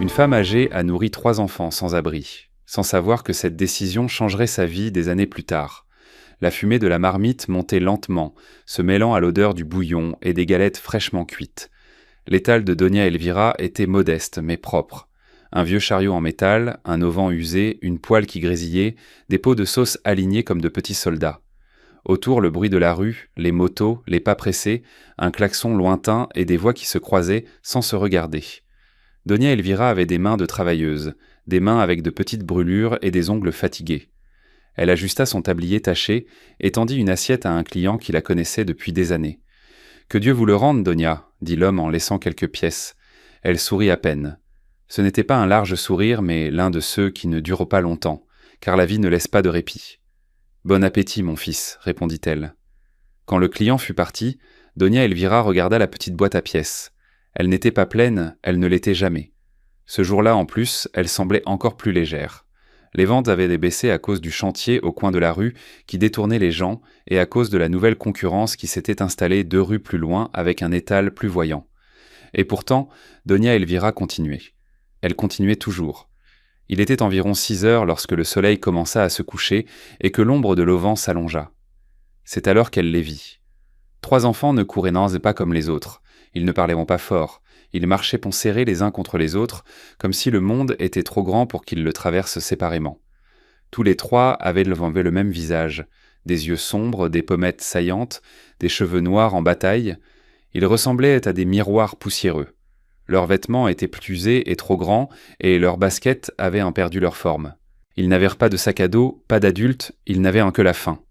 Une femme âgée a nourri 3 enfants sans abri, sans savoir que cette décision changerait sa vie des années plus tard. La fumée de la marmite montait lentement, se mêlant à l'odeur du bouillon et des galettes fraîchement cuites. L'étal de Doña Elvira était modeste mais propre. Un vieux chariot en métal, un auvent usé, une poêle qui grésillait, des pots de sauce alignés comme de petits soldats. Autour, le bruit de la rue, les motos, les pas pressés, un klaxon lointain et des voix qui se croisaient sans se regarder. Doña Elvira avait des mains de travailleuse, des mains avec de petites brûlures et des ongles fatigués. Elle ajusta son tablier taché et tendit une assiette à un client qui la connaissait depuis des années. « Que Dieu vous le rende, Doña » dit l'homme en laissant quelques pièces. Elle sourit à peine. Ce n'était pas un large sourire, mais l'un de ceux qui ne durent pas longtemps, car la vie ne laisse pas de répit. « Bon appétit, mon fils, répondit-elle. Quand le client fut parti, Doña Elvira regarda la petite boîte à pièces. Elle n'était pas pleine, elle ne l'était jamais. Ce jour-là, en plus, elle semblait encore plus légère. Les ventes avaient baissé à cause du chantier au coin de la rue qui détournait les gens et à cause de la nouvelle concurrence qui s'était installée 2 rues plus loin avec un étal plus voyant. Et pourtant, Doña Elvira continuait. Elle continuait toujours. Il était environ 6 heures lorsque le soleil commença à se coucher et que l'ombre de l'auvent s'allongea. C'est alors qu'elle les vit. 3 enfants ne couraient pas comme les autres. Ils ne parlaient pas fort. Ils marchaient pont serrés les uns contre les autres, comme si le monde était trop grand pour qu'ils le traversent séparément. Tous les 3 avaient le même visage, des yeux sombres, des pommettes saillantes, des cheveux noirs en bataille. Ils ressemblaient à des miroirs poussiéreux. Leurs vêtements étaient usés et trop grands, et leurs baskets avaient perdu leur forme. Ils n'avaient pas de sac à dos, pas d'adultes, ils n'avaient que la faim.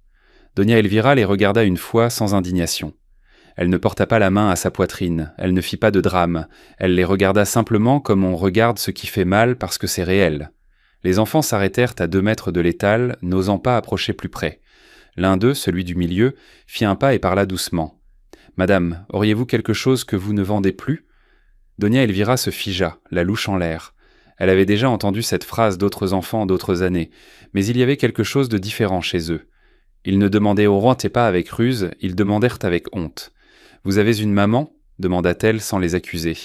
Doña Elvira les regarda une fois sans indignation. Elle ne porta pas la main à sa poitrine, elle ne fit pas de drame, elle les regarda simplement comme on regarde ce qui fait mal parce que c'est réel. Les enfants s'arrêtèrent à 2 mètres de l'étal, n'osant pas approcher plus près. L'un d'eux, celui du milieu, fit un pas et parla doucement. « Madame, auriez-vous quelque chose que vous ne vendez plus ?» Doña Elvira se figea, la louche en l'air. Elle avait déjà entendu cette phrase d'autres enfants d'autres années, mais il y avait quelque chose de différent chez eux. Ils ne demandaient au roi pas avec ruse, ils demandèrent avec honte. « Vous avez une maman ?» demanda-t-elle sans les accuser.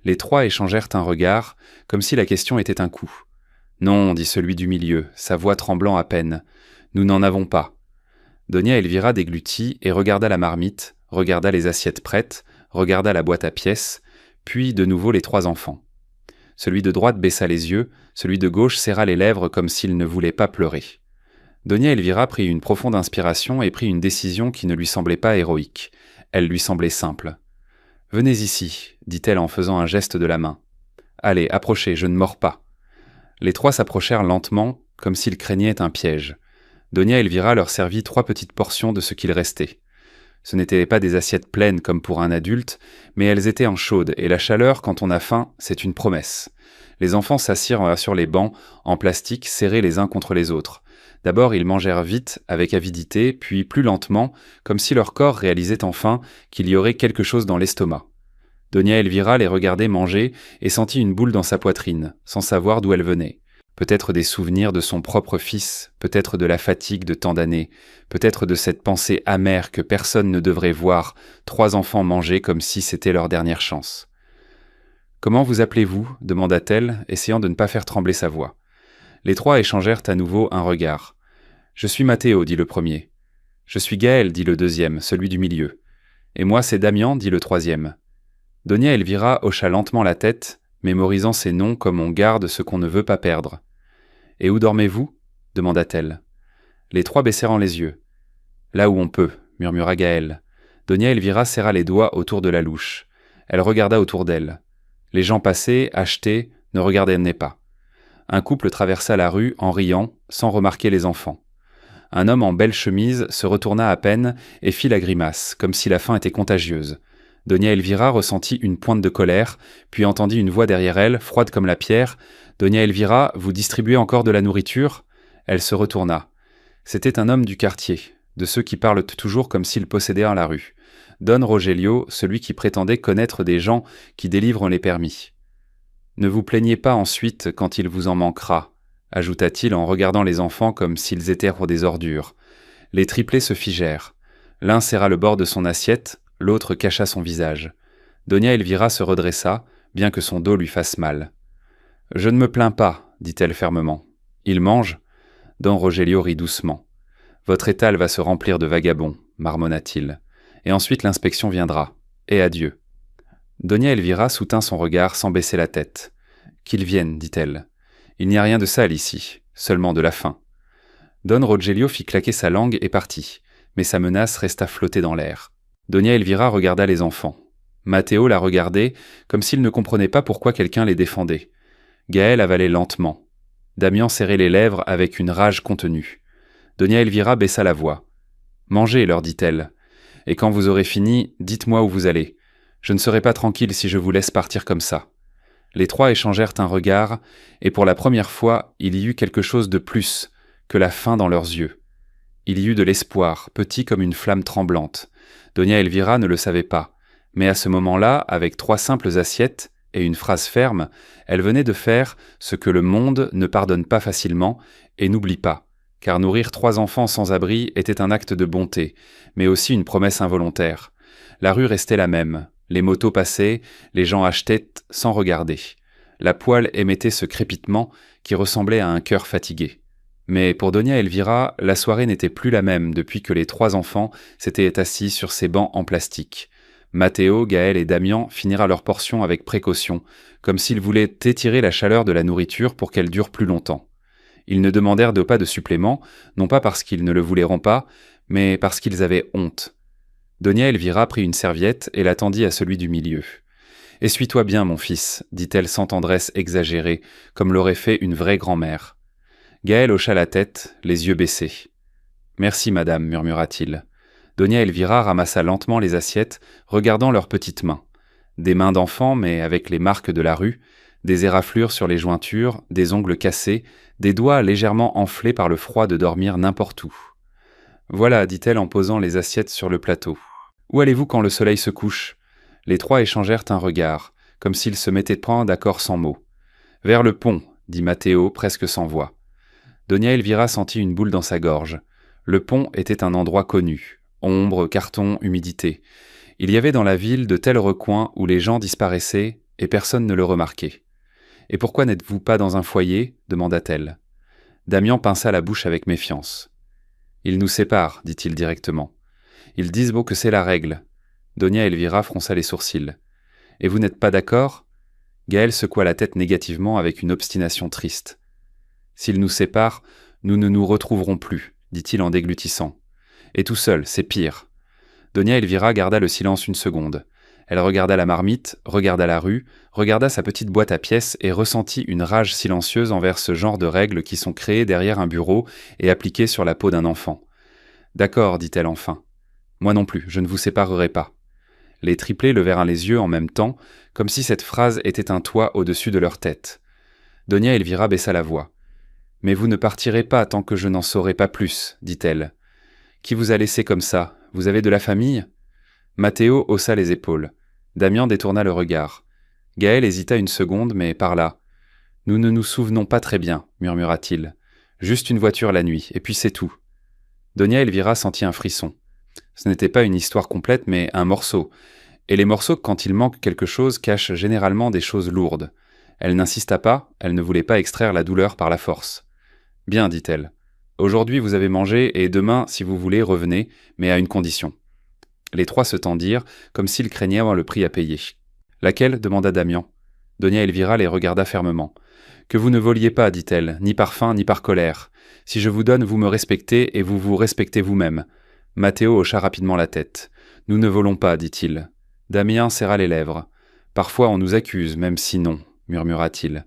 Les 3 échangèrent un regard, comme si la question était un coup. « Non, dit celui du milieu, sa voix tremblant à peine. « Nous n'en avons pas. » Doña Elvira déglutit et regarda la marmite, regarda les assiettes prêtes, regarda la boîte à pièces, puis de nouveau les 3 enfants. Celui de droite baissa les yeux, celui de gauche serra les lèvres comme s'il ne voulait pas pleurer. Doña Elvira prit une profonde inspiration et prit une décision qui ne lui semblait pas héroïque. Elle lui semblait simple. « Venez ici, dit-elle en faisant un geste de la main. « Allez, approchez, je ne mords pas. » Les 3 s'approchèrent lentement, comme s'ils craignaient un piège. Doña Elvira leur servit 3 petites portions de ce qu'il restait. Ce n'étaient pas des assiettes pleines comme pour un adulte, mais elles étaient en chaude, et la chaleur, quand on a faim, c'est une promesse. Les enfants s'assirent sur les bancs, en plastique, serrés les uns contre les autres. D'abord, ils mangèrent vite, avec avidité, puis plus lentement, comme si leur corps réalisait enfin qu'il y aurait quelque chose dans l'estomac. Doña Elvira les regardait manger et sentit une boule dans sa poitrine, sans savoir d'où elle venait. Peut-être des souvenirs de son propre fils, peut-être de la fatigue de tant d'années, peut-être de cette pensée amère que personne ne devrait voir 3 enfants manger comme si c'était leur dernière chance. « Comment vous appelez-vous » demanda-t-elle, essayant de ne pas faire trembler sa voix. Les 3 échangèrent à nouveau un regard. « Je suis Matteo, dit le premier. « Je suis Gaël, dit le deuxième, celui du milieu. « Et moi c'est Damian, dit le troisième. » Doña Elvira hocha lentement la tête, mémorisant ces noms comme on garde ce qu'on ne veut pas perdre. « Et où dormez-vous » demanda-t-elle. Les 3 baissèrent les yeux. « Là où on peut, » murmura Gaël. Doña Elvira serra les doigts autour de la louche. Elle regarda autour d'elle. Les gens passaient, achetaient, ne regardaient pas. Un couple traversa la rue en riant, sans remarquer les enfants. Un homme en belle chemise se retourna à peine et fit la grimace, comme si la faim était contagieuse. Doña Elvira ressentit une pointe de colère, puis entendit une voix derrière elle, froide comme la pierre. « Doña Elvira, vous distribuez encore de la nourriture ?» Elle se retourna. C'était un homme du quartier, de ceux qui parlent toujours comme s'ils possédaient la rue. Don Rogelio, celui qui prétendait connaître des gens qui délivrent les permis. « Ne vous plaignez pas ensuite quand il vous en manquera, » ajouta-t-il en regardant les enfants comme s'ils étaient pour des ordures. Les triplés se figèrent. L'un serra le bord de son assiette, l'autre cacha son visage. Doña Elvira se redressa, bien que son dos lui fasse mal. Je ne me plains pas, dit-elle fermement. Il mange. Don Rogelio rit doucement. Votre étal va se remplir de vagabonds, marmonna-t-il. Et ensuite l'inspection viendra. Et adieu. Doña Elvira soutint son regard sans baisser la tête. Qu'ils viennent, dit-elle. Il n'y a rien de sale ici, seulement de la faim. Don Rogelio fit claquer sa langue et partit, mais sa menace resta flotter dans l'air. Doña Elvira regarda les enfants. Matteo la regardait, comme s'il ne comprenait pas pourquoi quelqu'un les défendait. Gaël avalait lentement. Damian serrait les lèvres avec une rage contenue. Doña Elvira baissa la voix. « Mangez, leur dit-elle. Et quand vous aurez fini, dites-moi où vous allez. Je ne serai pas tranquille si je vous laisse partir comme ça. » Les trois échangèrent un regard, et pour la première fois, il y eut quelque chose de plus que la faim dans leurs yeux. Il y eut de l'espoir, petit comme une flamme tremblante. Doña Elvira ne le savait pas, mais à ce moment-là, avec 3 simples assiettes et une phrase ferme, elle venait de faire ce que le monde ne pardonne pas facilement et n'oublie pas, car nourrir 3 enfants sans abri était un acte de bonté, mais aussi une promesse involontaire. La rue restait la même, les motos passaient, les gens achetaient sans regarder. La poêle émettait ce crépitement qui ressemblait à un cœur fatigué. Mais pour Doña Elvira, la soirée n'était plus la même depuis que les 3 enfants s'étaient assis sur ces bancs en plastique. Matteo, Gaël et Damian finirent leur portion avec précaution, comme s'ils voulaient étirer la chaleur de la nourriture pour qu'elle dure plus longtemps. Ils ne demandèrent pas de supplément, non pas parce qu'ils ne le voulèrent pas, mais parce qu'ils avaient honte. Doña Elvira prit une serviette et la tendit à celui du milieu. « Essuie-toi bien, mon fils, dit-elle sans tendresse exagérée, comme l'aurait fait une vraie grand-mère. Gaël hocha la tête, les yeux baissés. « Merci, madame, murmura-t-il. » Doña Elvira ramassa lentement les assiettes, regardant leurs petites mains. Des mains d'enfant, mais avec les marques de la rue, des éraflures sur les jointures, des ongles cassés, des doigts légèrement enflés par le froid de dormir n'importe où. « Voilà, dit-elle en posant les assiettes sur le plateau. Où allez-vous quand le soleil se couche ?» Les 3 échangèrent un regard, comme s'ils se mettaient point d'accord sans mots. « Vers le pont, » dit Matteo, presque sans voix. Doña Elvira sentit une boule dans sa gorge. Le pont était un endroit connu. Ombre, carton, humidité. Il y avait dans la ville de tels recoins où les gens disparaissaient et personne ne le remarquait. « Et pourquoi n'êtes-vous pas dans un foyer ?» demanda-t-elle. Damian pinça la bouche avec méfiance. « Ils nous séparent, dit-il directement. Ils disent que c'est la règle. » Doña Elvira fronça les sourcils. « Et vous n'êtes pas d'accord ?» Gaël secoua la tête négativement avec une obstination triste. « S'ils nous séparent, nous ne nous retrouverons plus, dit-il en déglutissant. Et tout seul, c'est pire. » Doña Elvira garda le silence une seconde. Elle regarda la marmite, regarda la rue, regarda sa petite boîte à pièces et ressentit une rage silencieuse envers ce genre de règles qui sont créées derrière un bureau et appliquées sur la peau d'un enfant. « D'accord, dit-elle enfin. Moi non plus, je ne vous séparerai pas. » Les triplés levèrent les yeux en même temps, comme si cette phrase était un toit au-dessus de leur tête. Doña Elvira baissa la voix. « Mais vous ne partirez pas tant que je n'en saurai pas plus, dit-elle. Qui vous a laissé comme ça? Vous avez de la famille ?» Matteo haussa les épaules. Damian détourna le regard. Gaël hésita une seconde, mais parla. « Nous ne nous souvenons pas très bien, murmura-t-il. Juste une voiture la nuit, et puis c'est tout. » Doña Elvira sentit un frisson. Ce n'était pas une histoire complète, mais un morceau. Et les morceaux, quand il manque quelque chose, cachent généralement des choses lourdes. Elle n'insista pas, elle ne voulait pas extraire la douleur par la force. « Bien, dit-elle. Aujourd'hui vous avez mangé, et demain, si vous voulez, revenez, mais à une condition. » Les 3 se tendirent, comme s'ils craignaient avoir le prix à payer. « Laquelle ?» demanda Damian. Doña Elvira les regarda fermement. « Que vous ne voliez pas, dit-elle, ni par faim, ni par colère. Si je vous donne, vous me respectez, et vous vous respectez vous-même. » Matteo hocha rapidement la tête. « Nous ne volons pas, dit-il. » Damien serra les lèvres. « Parfois on nous accuse, même si non, » murmura-t-il.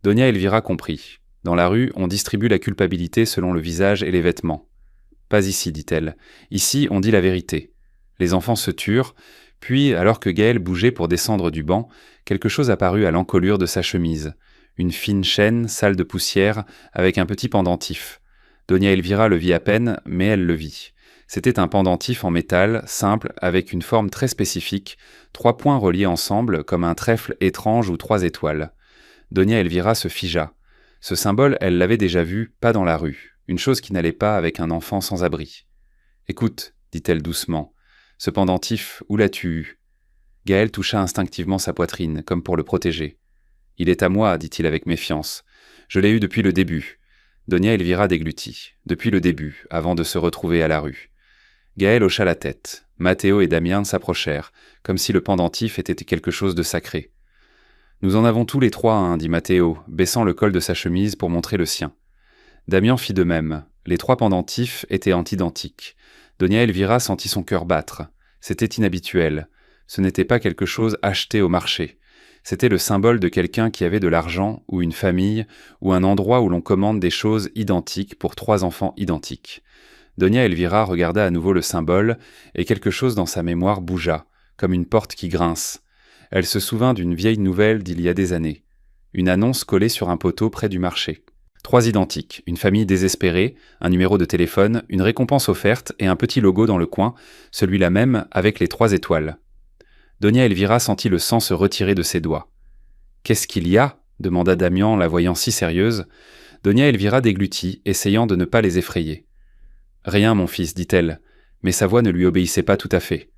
Doña Elvira comprit. Dans la rue, on distribue la culpabilité selon le visage et les vêtements. « Pas ici, dit-elle. Ici, on dit la vérité. » Les enfants se turent, puis, alors que Gaël bougeait pour descendre du banc, quelque chose apparut à l'encolure de sa chemise. Une fine chaîne, sale de poussière, avec un petit pendentif. Doña Elvira le vit à peine, mais elle le vit. C'était un pendentif en métal, simple, avec une forme très spécifique, 3 points reliés ensemble comme un trèfle étrange ou 3 étoiles. Doña Elvira se figea. Ce symbole, elle l'avait déjà vu, pas dans la rue, une chose qui n'allait pas avec un enfant sans abri. « Écoute, dit-elle doucement, ce pendentif, où l'as-tu eu ?» Gaël toucha instinctivement sa poitrine, comme pour le protéger. Il est à moi, dit-il avec méfiance. Je l'ai eu depuis le début. Donia Elvira déglutit. Depuis le début, avant de se retrouver à la rue. Gaël hocha la tête. Matteo et Damien s'approchèrent, comme si le pendentif était quelque chose de sacré. « Nous en avons tous les trois un, dit Matteo, baissant le col de sa chemise pour montrer le sien. Damien fit de même. Les trois pendentifs étaient identiques. Donia Elvira sentit son cœur battre. C'était inhabituel. Ce n'était pas quelque chose acheté au marché. C'était le symbole de quelqu'un qui avait de l'argent, ou une famille, ou un endroit où l'on commande des choses identiques pour trois enfants identiques. Donia Elvira regarda à nouveau le symbole, et quelque chose dans sa mémoire bougea, comme une porte qui grince. Elle se souvint d'une vieille nouvelle d'il y a des années. Une annonce collée sur un poteau près du marché. Trois identiques, une famille désespérée, un numéro de téléphone, une récompense offerte et un petit logo dans le coin, celui-là même avec les 3 étoiles. Donia Elvira sentit le sang se retirer de ses doigts. « Qu'est-ce qu'il y a » demanda Damien, la voyant si sérieuse. Donia Elvira déglutit, essayant de ne pas les effrayer. « Rien, mon fils, dit-elle, mais sa voix ne lui obéissait pas tout à fait.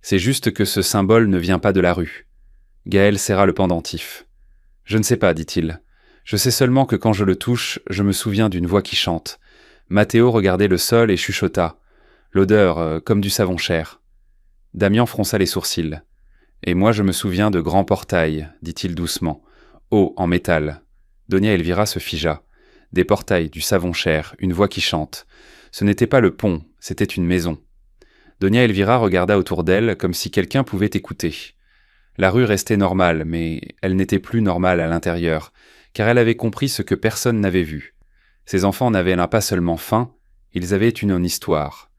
C'est juste que ce symbole ne vient pas de la rue. » Gaël serra le pendentif. « Je ne sais pas, dit-il. Je sais seulement que quand je le touche, je me souviens d'une voix qui chante. » Matteo regardait le sol et chuchota. L'odeur, comme du savon cher. Damien fronça les sourcils. « Et moi je me souviens de grands portails, dit-il doucement. Hauts, en métal. » Donia Elvira se figea. Des portails, du savon cher, une voix qui chante. Ce n'était pas le pont, c'était une maison. Donia Elvira regarda autour d'elle comme si quelqu'un pouvait écouter. La rue restait normale, mais elle n'était plus normale à l'intérieur, car elle avait compris ce que personne n'avait vu. Ces enfants n'avaient là pas seulement faim, ils avaient une histoire.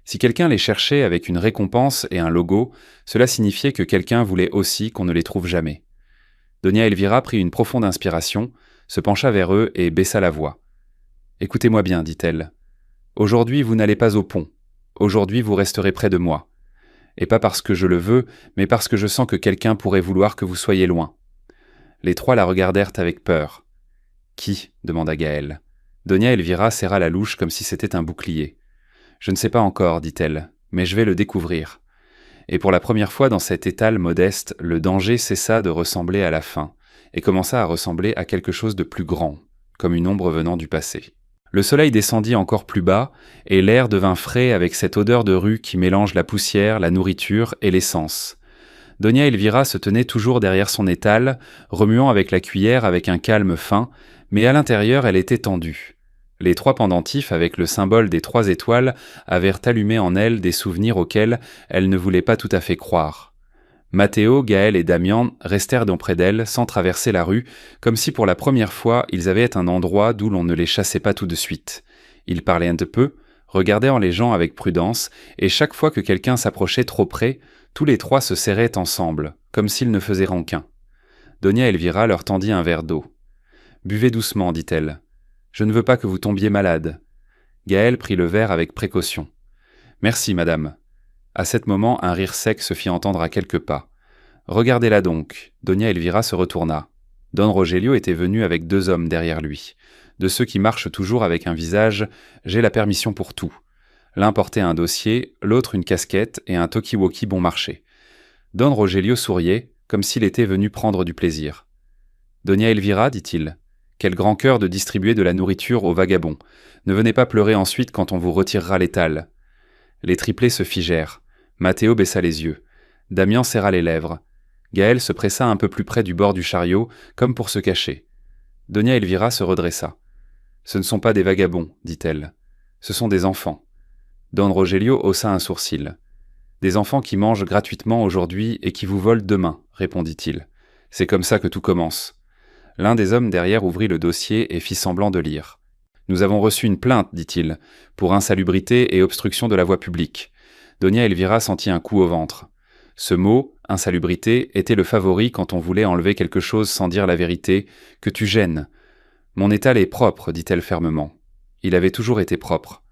Si quelqu'un les cherchait avec une récompense et un logo, cela signifiait que quelqu'un voulait aussi qu'on ne les trouve jamais. Donia Elvira prit une profonde inspiration, se pencha vers eux et baissa la voix. « Écoutez-moi bien, dit-elle. Aujourd'hui, vous n'allez pas au pont. Aujourd'hui, vous resterez près de moi. Et pas parce que je le veux, mais parce que je sens que quelqu'un pourrait vouloir que vous soyez loin. » Les trois la regardèrent avec peur. « Qui ?» demanda Gaël. Donia Elvira serra la louche comme si c'était un bouclier. « Je ne sais pas encore, dit-elle, mais je vais le découvrir. » Et pour la première fois dans cet étal modeste, le danger cessa de ressembler à la faim, et commença à ressembler à quelque chose de plus grand, comme une ombre venant du passé. Le soleil descendit encore plus bas, et l'air devint frais avec cette odeur de rue qui mélange la poussière, la nourriture et l'essence. Donia Elvira se tenait toujours derrière son étal, remuant avec la cuillère avec un calme fin, mais à l'intérieur elle était tendue. Les trois pendentifs avec le symbole des 3 étoiles avaient allumé en elle des souvenirs auxquels elle ne voulait pas tout à fait croire. Matteo, Gaël et Damien restèrent donc près d'elle sans traverser la rue, comme si pour la première fois ils avaient un endroit d'où l'on ne les chassait pas tout de suite. Ils parlaient un peu, regardèrent les gens avec prudence, et chaque fois que quelqu'un s'approchait trop près, tous les 3 se serraient ensemble, comme s'ils ne faisaient ranquin. Donia Elvira leur tendit un verre d'eau. « Buvez doucement, dit-elle. Je ne veux pas que vous tombiez malade. » Gaël prit le verre avec précaution. « Merci, madame. » À cet moment, un rire sec se fit entendre à quelques pas. « Regardez-la donc. » Donia Elvira se retourna. Don Rogelio était venu avec 2 hommes derrière lui. De ceux qui marchent toujours avec un visage « J'ai la permission pour tout ». L'un portait un dossier, l'autre une casquette et un talkie-walkie bon marché. Don Rogelio souriait, comme s'il était venu prendre du plaisir. « Donia Elvira, dit-il. Quel grand cœur de distribuer de la nourriture aux vagabonds. Ne venez pas pleurer ensuite quand on vous retirera l'étal. » Les triplés se figèrent. Matteo baissa les yeux. Damien serra les lèvres. Gaël se pressa un peu plus près du bord du chariot, comme pour se cacher. Donia Elvira se redressa. « Ce ne sont pas des vagabonds, dit-elle. Ce sont des enfants. » Don Rogelio haussa un sourcil. « Des enfants qui mangent gratuitement aujourd'hui et qui vous volent demain, répondit-il. C'est comme ça que tout commence. » L'un des hommes derrière ouvrit le dossier et fit semblant de lire. « Nous avons reçu une plainte, dit-il, pour insalubrité et obstruction de la voie publique. » Donia Elvira sentit un coup au ventre. Ce mot, insalubrité, était le favori quand on voulait enlever quelque chose sans dire la vérité, que tu gênes. « Mon étal est propre, dit-elle fermement. Il avait toujours été propre.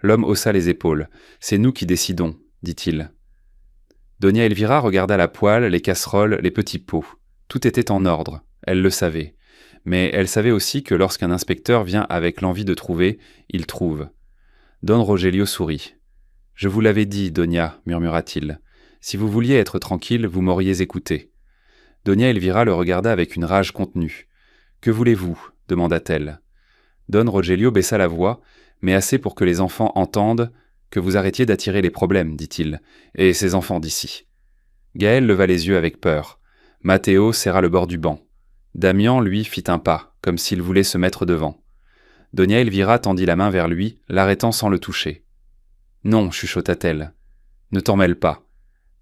L'homme haussa les épaules. « C'est nous qui décidons, dit-il. » Donia Elvira regarda la poêle, les casseroles, les petits pots. Tout était en ordre. Elle le savait. Mais elle savait aussi que lorsqu'un inspecteur vient avec l'envie de trouver, il trouve. Don Rogelio sourit. « Je vous l'avais dit, Donia, murmura-t-il. Si vous vouliez être tranquille, vous m'auriez écouté. » Doña Elvira le regarda avec une rage contenue. « Que voulez-vous » demanda-t-elle. Don Rogelio baissa la voix, mais assez pour que les enfants entendent « Que vous arrêtiez d'attirer les problèmes, dit-il, et ces enfants d'ici. » Gaël leva les yeux avec peur. Matteo serra le bord du banc. Damian, lui, fit un pas, comme s'il voulait se mettre devant. Doña Elvira tendit la main vers lui, l'arrêtant sans le toucher. « Non, chuchota-t-elle. Ne t'en mêle pas. »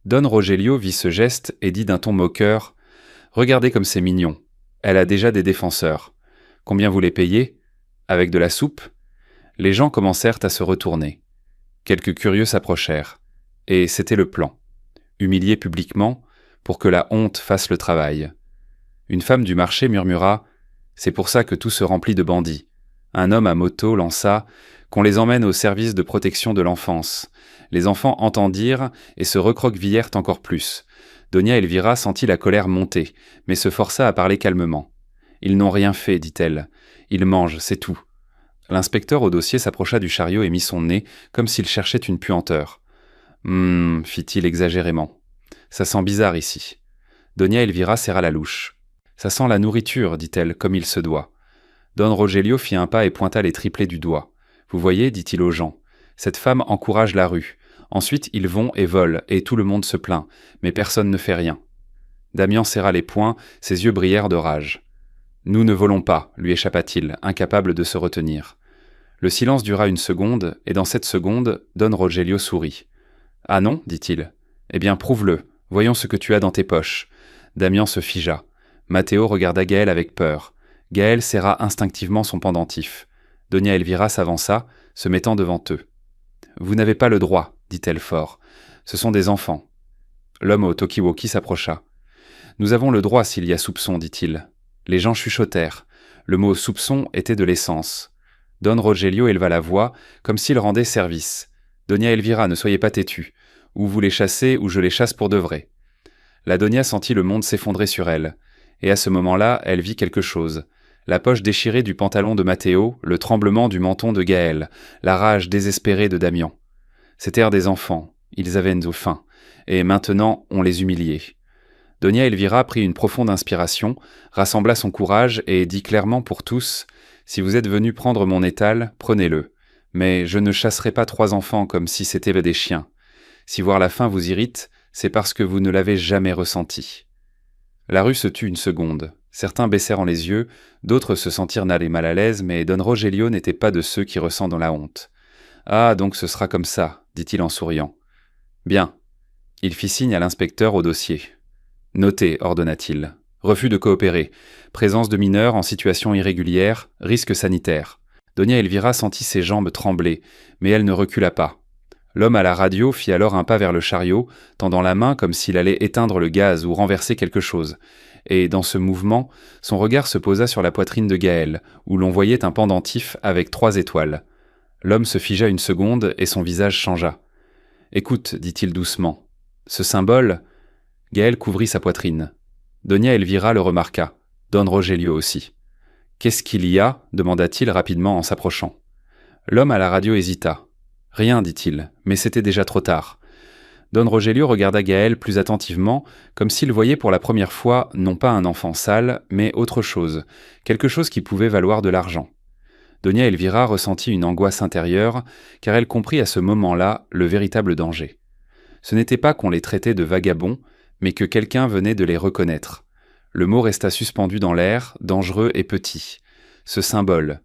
Don Rogelio vit ce geste et dit d'un ton moqueur « Regardez comme c'est mignon. Elle a déjà des défenseurs. Combien vous les payez ? Avec de la soupe ?» Les gens commencèrent à se retourner. Quelques curieux s'approchèrent. Et c'était le plan. Humilier publiquement, pour que la honte fasse le travail. Une femme du marché murmura « C'est pour ça que tout se remplit de bandits. » Un homme à moto lança « Qu'on les emmène au service de protection de l'enfance. » Les enfants entendirent et se recroquevillèrent encore plus. Doña Elvira sentit la colère monter, mais se força à parler calmement. « Ils n'ont rien fait, dit-elle. Ils mangent, c'est tout. » L'inspecteur au dossier s'approcha du chariot et mit son nez, comme s'il cherchait une puanteur. « fit-il exagérément. « Ça sent bizarre ici. » Doña Elvira serra la louche. « Ça sent la nourriture, dit-elle, comme il se doit. » Don Rogelio fit un pas et pointa les triplés du doigt. « Vous voyez, dit-il aux gens, cette femme encourage la rue. Ensuite, ils vont et volent, et tout le monde se plaint, mais personne ne fait rien. » Damian serra les poings, ses yeux brillèrent de rage. « Nous ne volons pas, lui échappa-t-il, incapable de se retenir. » Le silence dura une seconde, et dans cette seconde, Don Rogelio sourit. « Ah non, dit-il. Eh bien, prouve-le. Voyons ce que tu as dans tes poches. » Damian se figea. Matteo regarda Gaël avec peur. Gaël serra instinctivement son pendentif. Doña Elvira s'avança, se mettant devant eux. « Vous n'avez pas le droit, dit-elle fort. Ce sont des enfants. » L'homme au talkie-walkie s'approcha. « Nous avons le droit s'il y a soupçon, dit-il. » Les gens chuchotèrent. Le mot « soupçon » était de l'essence. Don Rogelio éleva la voix, comme s'il rendait service. « Doña Elvira, ne soyez pas têtue. Ou vous les chassez, ou je les chasse pour de vrai. » La Doña sentit le monde s'effondrer sur elle. Et à ce moment-là, elle vit quelque chose. La poche déchirée du pantalon de Matteo, le tremblement du menton de Gaël, la rage désespérée de Damian. C'étaient des enfants, ils avaient faim, et maintenant on les humiliait. Doña Elvira prit une profonde inspiration, rassembla son courage et dit clairement pour tous « Si vous êtes venus prendre mon étal, prenez-le. Mais je ne chasserai pas 3 enfants comme si c'étaient des chiens. Si voir la faim vous irrite, c'est parce que vous ne l'avez jamais ressenti. » La rue se tut une seconde. Certains baissèrent les yeux, d'autres se sentirent mal à l'aise, mais Don Rogelio n'était pas de ceux qui ressentent dans la honte. « Ah, donc ce sera comme ça, dit-il en souriant. « Bien. » Il fit signe à l'inspecteur au dossier. « Notez, ordonna-t-il. Refus de coopérer. Présence de mineurs en situation irrégulière, risque sanitaire. » Doña Elvira sentit ses jambes trembler, mais elle ne recula pas. L'homme à la radio fit alors un pas vers le chariot, tendant la main comme s'il allait éteindre le gaz ou renverser quelque chose. Et dans ce mouvement, son regard se posa sur la poitrine de Gaël, où l'on voyait un pendentif avec 3 étoiles. L'homme se figea une seconde et son visage changea. « Écoute, dit-il doucement, ce symbole... » Gaël couvrit sa poitrine. Doña Elvira le remarqua, Don Rogelio aussi. « Qu'est-ce qu'il y a » demanda-t-il rapidement en s'approchant. L'homme à la radio hésita. « Rien, dit-il, mais c'était déjà trop tard. » Don Rogelio regarda Gaël plus attentivement, comme s'il voyait pour la première fois non pas un enfant sale, mais autre chose, quelque chose qui pouvait valoir de l'argent. Doña Elvira ressentit une angoisse intérieure, car elle comprit à ce moment-là le véritable danger. Ce n'était pas qu'on les traitait de vagabonds, mais que quelqu'un venait de les reconnaître. Le mot resta suspendu dans l'air, dangereux et petit. Ce symbole.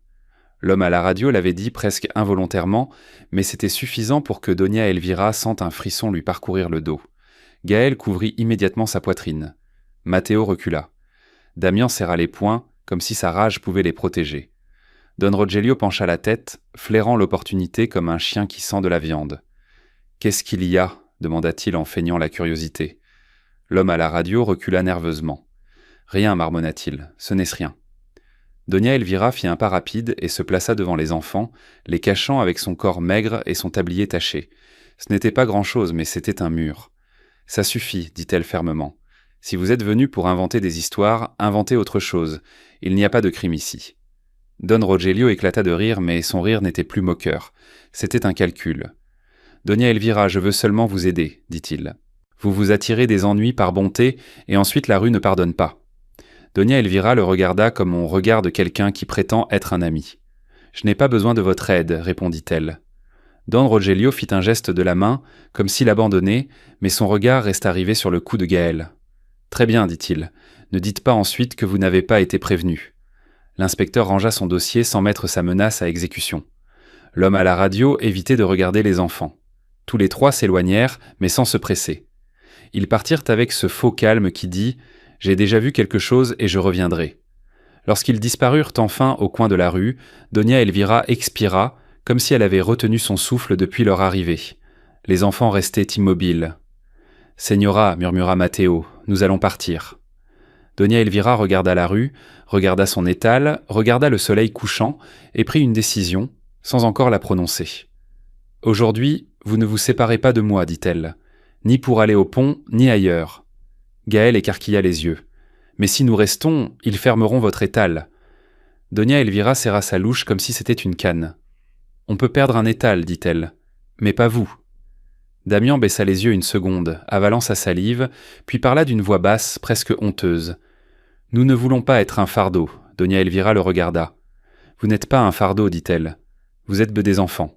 L'homme à la radio l'avait dit presque involontairement, mais c'était suffisant pour que Doña Elvira sente un frisson lui parcourir le dos. Gaël couvrit immédiatement sa poitrine. Matteo recula. Damian serra les poings, comme si sa rage pouvait les protéger. Don Rogelio pencha la tête, flairant l'opportunité comme un chien qui sent de la viande. « Qu'est-ce qu'il y a » demanda-t-il en feignant la curiosité. L'homme à la radio recula nerveusement. « Rien, marmonna-t-il, ce n'est rien. » Doña Elvira fit un pas rapide et se plaça devant les enfants, les cachant avec son corps maigre et son tablier taché. Ce n'était pas grand-chose, mais c'était un mur. « Ça suffit, dit-elle fermement. Si vous êtes venus pour inventer des histoires, inventez autre chose. Il n'y a pas de crime ici. » Don Rogelio éclata de rire, mais son rire n'était plus moqueur. C'était un calcul. « Doña Elvira, je veux seulement vous aider, dit-il. Vous vous attirez des ennuis par bonté, et ensuite la rue ne pardonne pas. Doña Elvira le regarda comme on regarde quelqu'un qui prétend être un ami. « Je n'ai pas besoin de votre aide, répondit-elle. Don Rogelio fit un geste de la main, comme s'il abandonnait, mais son regard resta rivé sur le cou de Gaël. « Très bien, dit-il. Ne dites pas ensuite que vous n'avez pas été prévenu. » L'inspecteur rangea son dossier sans mettre sa menace à exécution. L'homme à la radio évitait de regarder les enfants. Tous les trois s'éloignèrent, mais sans se presser. Ils partirent avec ce faux calme qui dit « J'ai déjà vu quelque chose et je reviendrai ». Lorsqu'ils disparurent enfin au coin de la rue, Doña Elvira expira, comme si elle avait retenu son souffle depuis leur arrivée. Les enfants restaient immobiles. « Señora, murmura Matteo, nous allons partir. » Doña Elvira regarda la rue, regarda son étal, regarda le soleil couchant et prit une décision, sans encore la prononcer. « Aujourd'hui, vous ne vous séparez pas de moi, dit-elle, ni pour aller au pont, ni ailleurs. » Gaël écarquilla les yeux. « Mais si nous restons, ils fermeront votre étal. » Doña Elvira serra sa louche comme si c'était une canne. « On peut perdre un étal, dit-elle, mais pas vous. » Damian baissa les yeux une seconde, avalant sa salive, puis parla d'une voix basse, presque honteuse. « Nous ne voulons pas être un fardeau. » Doña Elvira le regarda. « Vous n'êtes pas un fardeau, dit-elle. Vous êtes des enfants. »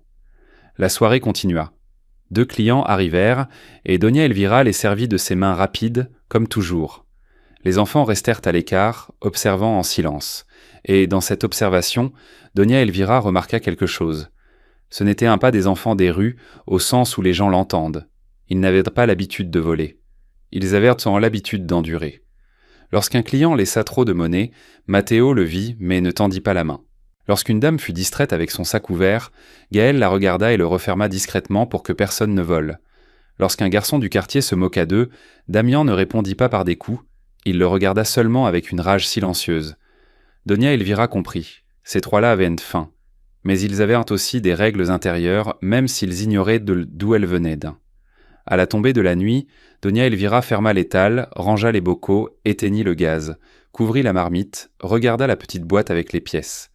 La soirée continua. 2 clients arrivèrent, et Doña Elvira les servit de ses mains rapides, comme toujours. Les enfants restèrent à l'écart, observant en silence. Et dans cette observation, Doña Elvira remarqua quelque chose. Ce n'étaient pas des enfants des rues, au sens où les gens l'entendent. Ils n'avaient pas l'habitude de voler. Ils avaient l'habitude d'endurer. Lorsqu'un client laissa trop de monnaie, Matteo le vit, mais ne tendit pas la main. Lorsqu'une dame fut distraite avec son sac ouvert, Gaël la regarda et le referma discrètement pour que personne ne vole. Lorsqu'un garçon du quartier se moqua d'eux, Damian ne répondit pas par des coups, il le regarda seulement avec une rage silencieuse. Doña Elvira comprit. Ces trois-là avaient faim. Mais ils avaient aussi des règles intérieures, même s'ils ignoraient d'où elles venaient. À la tombée de la nuit, Doña Elvira ferma l'étal, rangea les bocaux, éteignit le gaz, couvrit la marmite, regarda la petite boîte avec les pièces.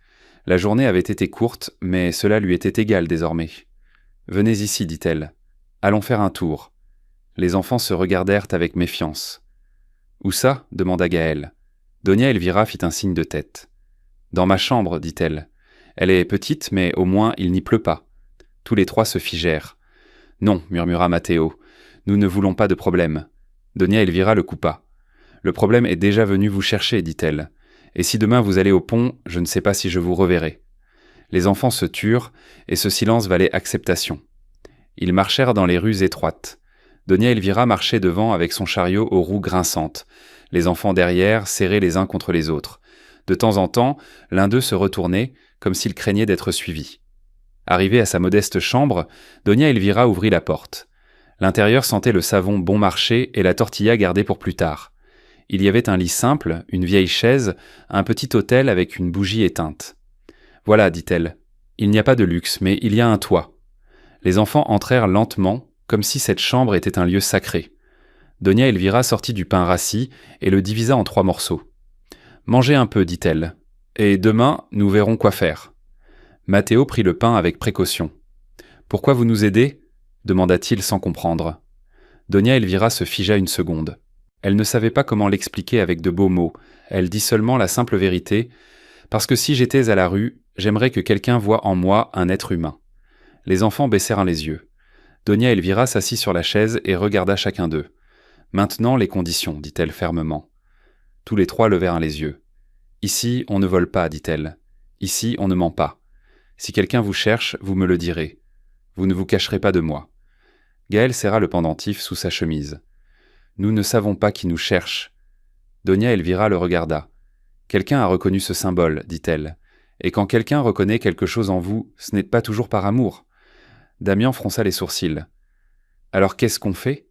La journée avait été courte, mais cela lui était égal désormais. « Venez ici, dit-elle. Allons faire un tour. » Les enfants se regardèrent avec méfiance. « Où ça ?» demanda Gaël. Doña Elvira fit un signe de tête. « Dans ma chambre, dit-elle. Elle est petite, mais au moins il n'y pleut pas. » Tous les trois se figèrent. « Non, murmura Matteo. Nous ne voulons pas de problème. » Doña Elvira le coupa. « Le problème est déjà venu vous chercher, dit-elle. Et si demain vous allez au pont, je ne sais pas si je vous reverrai. » Les enfants se turent, et ce silence valait acceptation. Ils marchèrent dans les rues étroites. Doña Elvira marchait devant avec son chariot aux roues grinçantes, les enfants derrière, serrés les uns contre les autres. De temps en temps, l'un d'eux se retournait, comme s'il craignait d'être suivi. Arrivé à sa modeste chambre, Doña Elvira ouvrit la porte. L'intérieur sentait le savon bon marché et la tortilla gardée pour plus tard. Il y avait un lit simple, une vieille chaise, un petit autel avec une bougie éteinte. « Voilà, dit-elle, il n'y a pas de luxe, mais il y a un toit. » Les enfants entrèrent lentement, comme si cette chambre était un lieu sacré. Doña Elvira sortit du pain rassis et le divisa en 3 morceaux. « Mangez un peu, dit-elle, et demain, nous verrons quoi faire. » Matteo prit le pain avec précaution. « Pourquoi vous nous aidez ?» demanda-t-il sans comprendre. Doña Elvira se figea une seconde. Elle ne savait pas comment l'expliquer avec de beaux mots. Elle dit seulement la simple vérité. « Parce que si j'étais à la rue, j'aimerais que quelqu'un voie en moi un être humain. » Les enfants baissèrent les yeux. Doña Elvira s'assit sur la chaise et regarda chacun d'eux. « Maintenant, les conditions, dit-elle fermement. Tous les trois levèrent les yeux. « Ici, on ne vole pas, dit-elle. Ici, on ne ment pas. Si quelqu'un vous cherche, vous me le direz. Vous ne vous cacherez pas de moi. » Gaël serra le pendentif sous sa chemise. « Nous ne savons pas qui nous cherche. » Doña Elvira le regarda. « Quelqu'un a reconnu ce symbole, dit-elle. Et quand quelqu'un reconnaît quelque chose en vous, ce n'est pas toujours par amour. » Damian fronça les sourcils. « Alors qu'est-ce qu'on fait ?»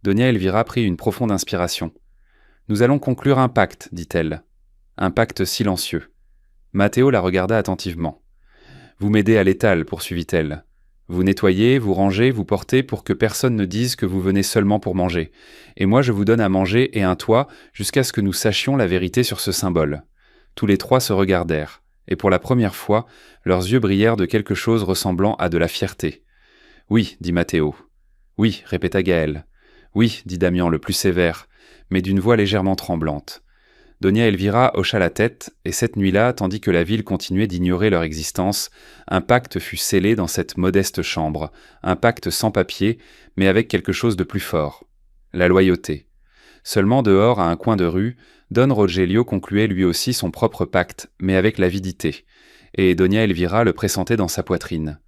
Doña Elvira prit une profonde inspiration. « Nous allons conclure un pacte, dit-elle. Un pacte silencieux. » Matteo la regarda attentivement. « Vous m'aidez à l'étal, poursuivit-elle. Vous nettoyez, vous rangez, vous portez pour que personne ne dise que vous venez seulement pour manger. Et moi je vous donne à manger et un toit jusqu'à ce que nous sachions la vérité sur ce symbole. » Tous les trois se regardèrent, et pour la première fois, leurs yeux brillèrent de quelque chose ressemblant à de la fierté. « Oui, dit Matteo. »« Oui, répéta Gaël. »« Oui, dit Damian le plus sévère, mais d'une voix légèrement tremblante. Doña Elvira hocha la tête, et cette nuit-là, tandis que la ville continuait d'ignorer leur existence, un pacte fut scellé dans cette modeste chambre, un pacte sans papier, mais avec quelque chose de plus fort. La loyauté. Seulement dehors, à un coin de rue, Don Rogelio concluait lui aussi son propre pacte, mais avec l'avidité, et Doña Elvira le pressentait dans sa poitrine.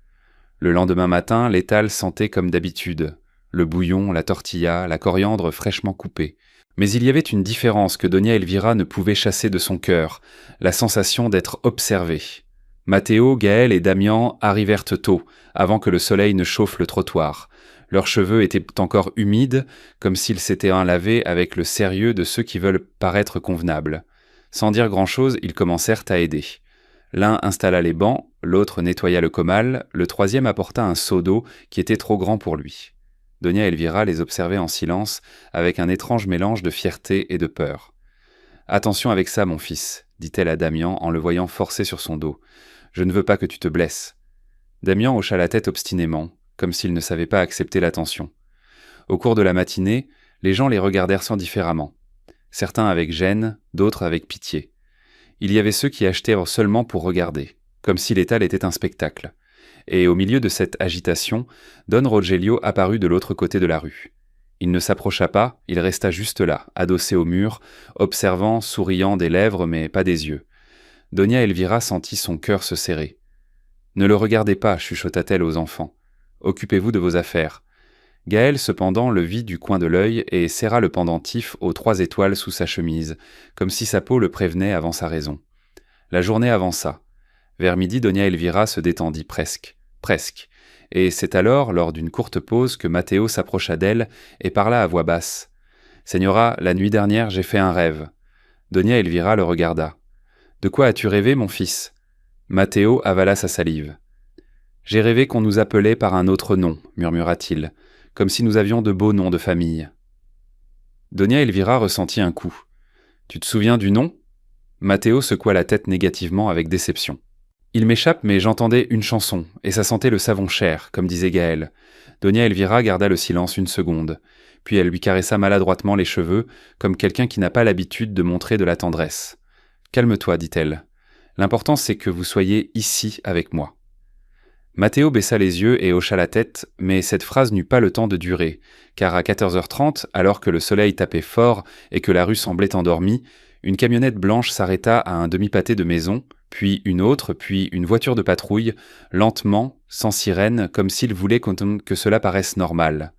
Le lendemain matin, l'étal sentait comme d'habitude, le bouillon, la tortilla, la coriandre fraîchement coupée. Mais il y avait une différence que Doña Elvira ne pouvait chasser de son cœur, la sensation d'être observée. Matteo, Gaël et Damian arrivèrent tôt, avant que le soleil ne chauffe le trottoir. Leurs cheveux étaient encore humides, comme s'ils s'étaient lavés avec le sérieux de ceux qui veulent paraître convenables. Sans dire grand-chose, ils commencèrent à aider. L'un installa les bancs, l'autre nettoya le comal, le troisième apporta un seau d'eau qui était trop grand pour lui. Doña Elvira les observait en silence, avec un étrange mélange de fierté et de peur. « Attention avec ça, mon fils, dit-elle à Damian en le voyant forcer sur son dos. Je ne veux pas que tu te blesses. Damian hocha la tête obstinément, comme s'il ne savait pas accepter l'attention. Au cours de la matinée, les gens les regardèrent sans différemment. Certains avec gêne, d'autres avec pitié. Il y avait ceux qui achetèrent seulement pour regarder, comme si l'étal était un spectacle. Et au milieu de cette agitation, Don Rogelio apparut de l'autre côté de la rue. Il ne s'approcha pas, il resta juste là, adossé au mur, observant, souriant des lèvres mais pas des yeux. Doña Elvira sentit son cœur se serrer. « Ne le regardez pas, chuchota-t-elle aux enfants. Occupez-vous de vos affaires. » Gaël cependant le vit du coin de l'œil et serra le pendentif aux 3 étoiles sous sa chemise, comme si sa peau le prévenait avant sa raison. La journée avança. Vers midi, Doña Elvira se détendit presque, et c'est alors, lors d'une courte pause, que Matteo s'approcha d'elle et parla à voix basse. « Señora, la nuit dernière, j'ai fait un rêve. » Doña Elvira le regarda. « De quoi as-tu rêvé, mon fils ?» Matteo avala sa salive. « J'ai rêvé qu'on nous appelait par un autre nom, murmura-t-il, comme si nous avions de beaux noms de famille. » Doña Elvira ressentit un coup. « Tu te souviens du nom ?» Matteo secoua la tête négativement avec déception. « Il m'échappe, mais j'entendais une chanson, et ça sentait le savon cher, comme disait Gaël. » Doña Elvira garda le silence une seconde, puis elle lui caressa maladroitement les cheveux, comme quelqu'un qui n'a pas l'habitude de montrer de la tendresse. « Calme-toi, dit-elle. L'important c'est que vous soyez ici avec moi. » Matteo baissa les yeux et hocha la tête, mais cette phrase n'eut pas le temps de durer, car à 14h30, alors que le soleil tapait fort et que la rue semblait endormie, une camionnette blanche s'arrêta à un demi-pâté de maison, puis une autre, puis une voiture de patrouille, lentement, sans sirène, comme s'il voulait que cela paraisse normal.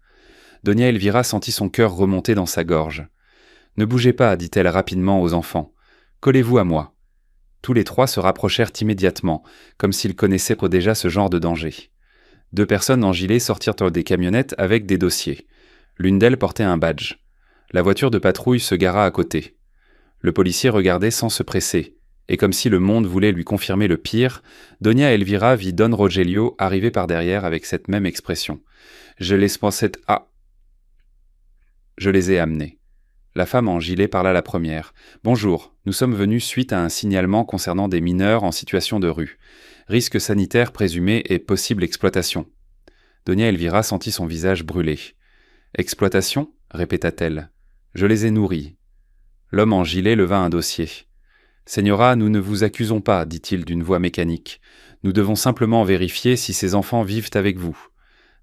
Doña Elvira sentit son cœur remonter dans sa gorge. « Ne bougez pas, dit-elle rapidement aux enfants. Collez-vous à moi. » Tous les 3 se rapprochèrent immédiatement, comme s'ils connaissaient déjà ce genre de danger. 2 personnes en gilet sortirent des camionnettes avec des dossiers. L'une d'elles portait un badge. La voiture de patrouille se gara à côté. Le policier regardait sans se presser, et comme si le monde voulait lui confirmer le pire, Doña Elvira vit Don Rogelio arriver par derrière avec cette même expression. « Je les ai amenés. » La femme en gilet parla la première. « Bonjour, nous sommes venus suite à un signalement concernant des mineurs en situation de rue. Risque sanitaire présumé et possible exploitation. » Doña Elvira sentit son visage brûler. « Exploitation ?» répéta-t-elle. « Je les ai nourris. » L'homme en gilet leva un dossier. « Señora, nous ne vous accusons pas, dit-il d'une voix mécanique. Nous devons simplement vérifier si ces enfants vivent avec vous. »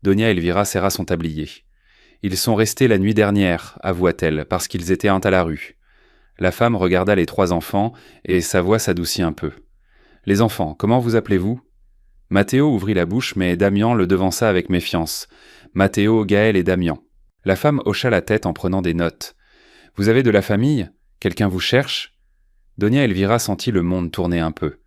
Doña Elvira serra son tablier. « Ils sont restés la nuit dernière, avoua-t-elle, parce qu'ils étaient à la rue. » La femme regarda les 3 enfants, et sa voix s'adoucit un peu. « Les enfants, comment vous appelez-vous » Matteo ouvrit la bouche, mais Damian le devança avec méfiance. Matteo, Gaël et Damian. La femme hocha la tête en prenant des notes. « Vous avez de la famille ? Quelqu'un vous cherche ?» Doña Elvira sentit le monde tourner un peu.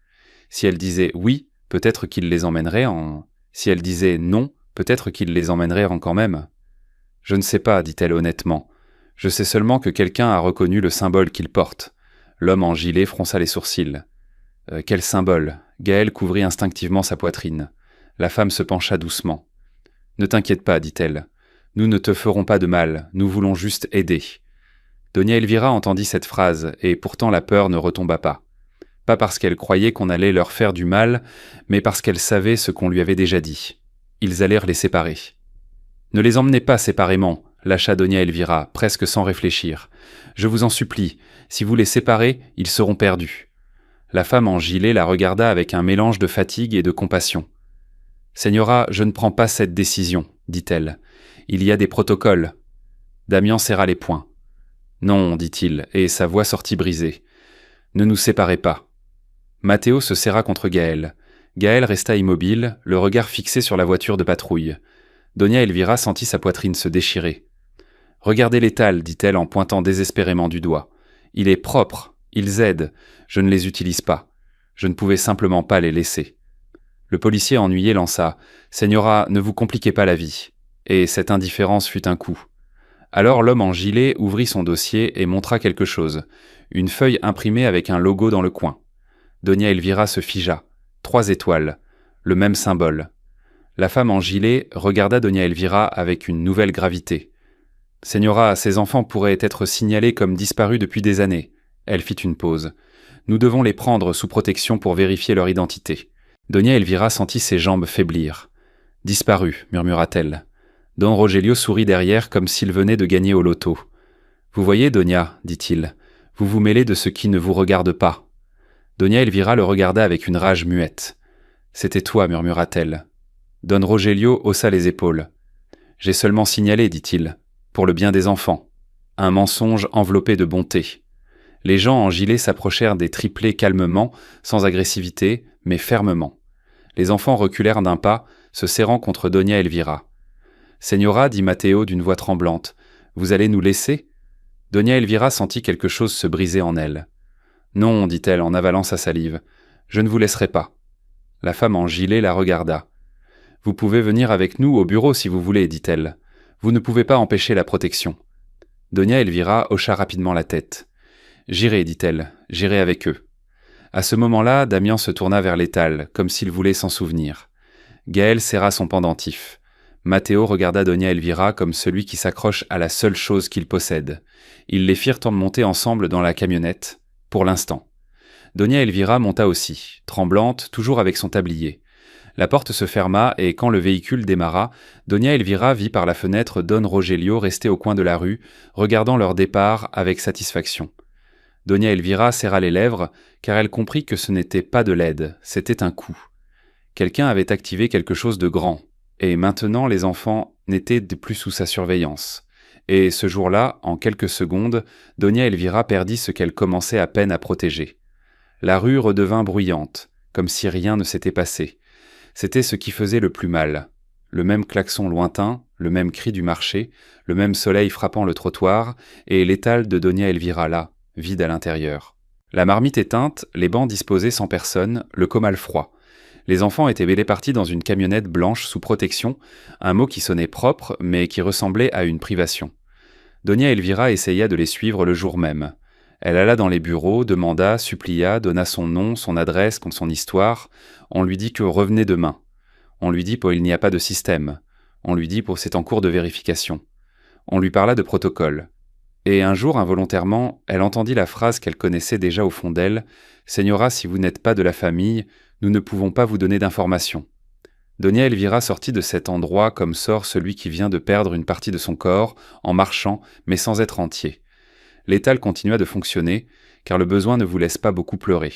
Si elle disait « oui », peut-être qu'il les emmènerait en... Si elle disait « non », peut-être qu'il les emmènerait en quand même. « Je ne sais pas, dit-elle honnêtement. Je sais seulement que quelqu'un a reconnu le symbole qu'il porte. » L'homme en gilet fronça les sourcils. « Quel symbole ?» Gaël couvrit instinctivement sa poitrine. La femme se pencha doucement. « Ne t'inquiète pas, dit-elle. Nous ne te ferons pas de mal, nous voulons juste aider. » Doña Elvira entendit cette phrase, et pourtant la peur ne retomba pas. Pas parce qu'elle croyait qu'on allait leur faire du mal, mais parce qu'elle savait ce qu'on lui avait déjà dit. Ils allèrent les séparer. « Ne les emmenez pas séparément !» lâcha Doña Elvira, presque sans réfléchir. Je vous en supplie, si vous les séparez, ils seront perdus. La femme en gilet la regarda avec un mélange de fatigue et de compassion. Señora, je ne prends pas cette décision, dit-elle. Il y a des protocoles. Damian serra les poings. Non, dit-il, et sa voix sortit brisée. Ne nous séparez pas. Matteo se serra contre Gaël. Gaël resta immobile, le regard fixé sur la voiture de patrouille. Doña Elvira sentit sa poitrine se déchirer. « Regardez l'étal, dit-elle en pointant désespérément du doigt. Il est propre, ils aident, je ne les utilise pas. Je ne pouvais simplement pas les laisser. » Le policier ennuyé lança « Señora, ne vous compliquez pas la vie. » Et cette indifférence fut un coup. Alors l'homme en gilet ouvrit son dossier et montra quelque chose, une feuille imprimée avec un logo dans le coin. Doña Elvira se figea. 3 étoiles, le même symbole. La femme en gilet regarda Doña Elvira avec une nouvelle gravité. « Señora, ces enfants pourraient être signalés comme disparus depuis des années. » Elle fit une pause. « Nous devons les prendre sous protection pour vérifier leur identité. » Doña Elvira sentit ses jambes faiblir. « Disparus, murmura-t-elle. Don Rogelio sourit derrière comme s'il venait de gagner au loto. « Vous voyez, Doña, dit-il, vous vous mêlez de ce qui ne vous regarde pas. » Doña Elvira le regarda avec une rage muette. « C'était toi, murmura-t-elle. » Don Rogelio haussa les épaules. « J'ai seulement signalé, dit-il, pour le bien des enfants. Un mensonge enveloppé de bonté. » Les gens en gilet s'approchèrent des triplés calmement, sans agressivité, mais fermement. Les enfants reculèrent d'un pas, se serrant contre Doña Elvira. « Señora, dit Matteo d'une voix tremblante, vous allez nous laisser ?» Doña Elvira sentit quelque chose se briser en elle. « Non, dit-elle en avalant sa salive, je ne vous laisserai pas. » La femme en gilet la regarda. « Vous pouvez venir avec nous au bureau si vous voulez, dit-elle. Vous ne pouvez pas empêcher la protection. » Doña Elvira hocha rapidement la tête. « J'irai, dit-elle, j'irai avec eux. » À ce moment-là, Damian se tourna vers l'étal, comme s'il voulait s'en souvenir. Gaël serra son pendentif. Matteo regarda Doña Elvira comme celui qui s'accroche à la seule chose qu'il possède. Ils les firent monter ensemble dans la camionnette, pour l'instant. Doña Elvira monta aussi, tremblante, toujours avec son tablier. La porte se ferma et quand le véhicule démarra, Doña Elvira vit par la fenêtre Don Rogelio rester au coin de la rue, regardant leur départ avec satisfaction. Doña Elvira serra les lèvres, car elle comprit que ce n'était pas de l'aide, c'était un coup. Quelqu'un avait activé quelque chose de grand, et maintenant les enfants n'étaient plus sous sa surveillance. Et ce jour-là, en quelques secondes, Doña Elvira perdit ce qu'elle commençait à peine à protéger. La rue redevint bruyante, comme si rien ne s'était passé. C'était ce qui faisait le plus mal. Le même klaxon lointain, le même cri du marché, le même soleil frappant le trottoir, et l'étal de Doña Elvira là, vide à l'intérieur. La marmite éteinte, les bancs disposés sans personne, le comal froid. Les enfants étaient bel et partis dans une camionnette blanche sous protection, un mot qui sonnait propre, mais qui ressemblait à une privation. Doña Elvira essaya de les suivre le jour même. Elle alla dans les bureaux, demanda, supplia, donna son nom, son adresse, son histoire. On lui dit que revenez demain. On lui dit qu'il n'y a pas de système. On lui dit c'est en cours de vérification. On lui parla de protocole. Et un jour, involontairement, elle entendit la phrase qu'elle connaissait déjà au fond d'elle « Señora, si vous n'êtes pas de la famille, nous ne pouvons pas vous donner d'informations. » Doña Elvira sortit de cet endroit comme sort celui qui vient de perdre une partie de son corps, en marchant, mais sans être entier. L'étal continua de fonctionner, car le besoin ne vous laisse pas beaucoup pleurer.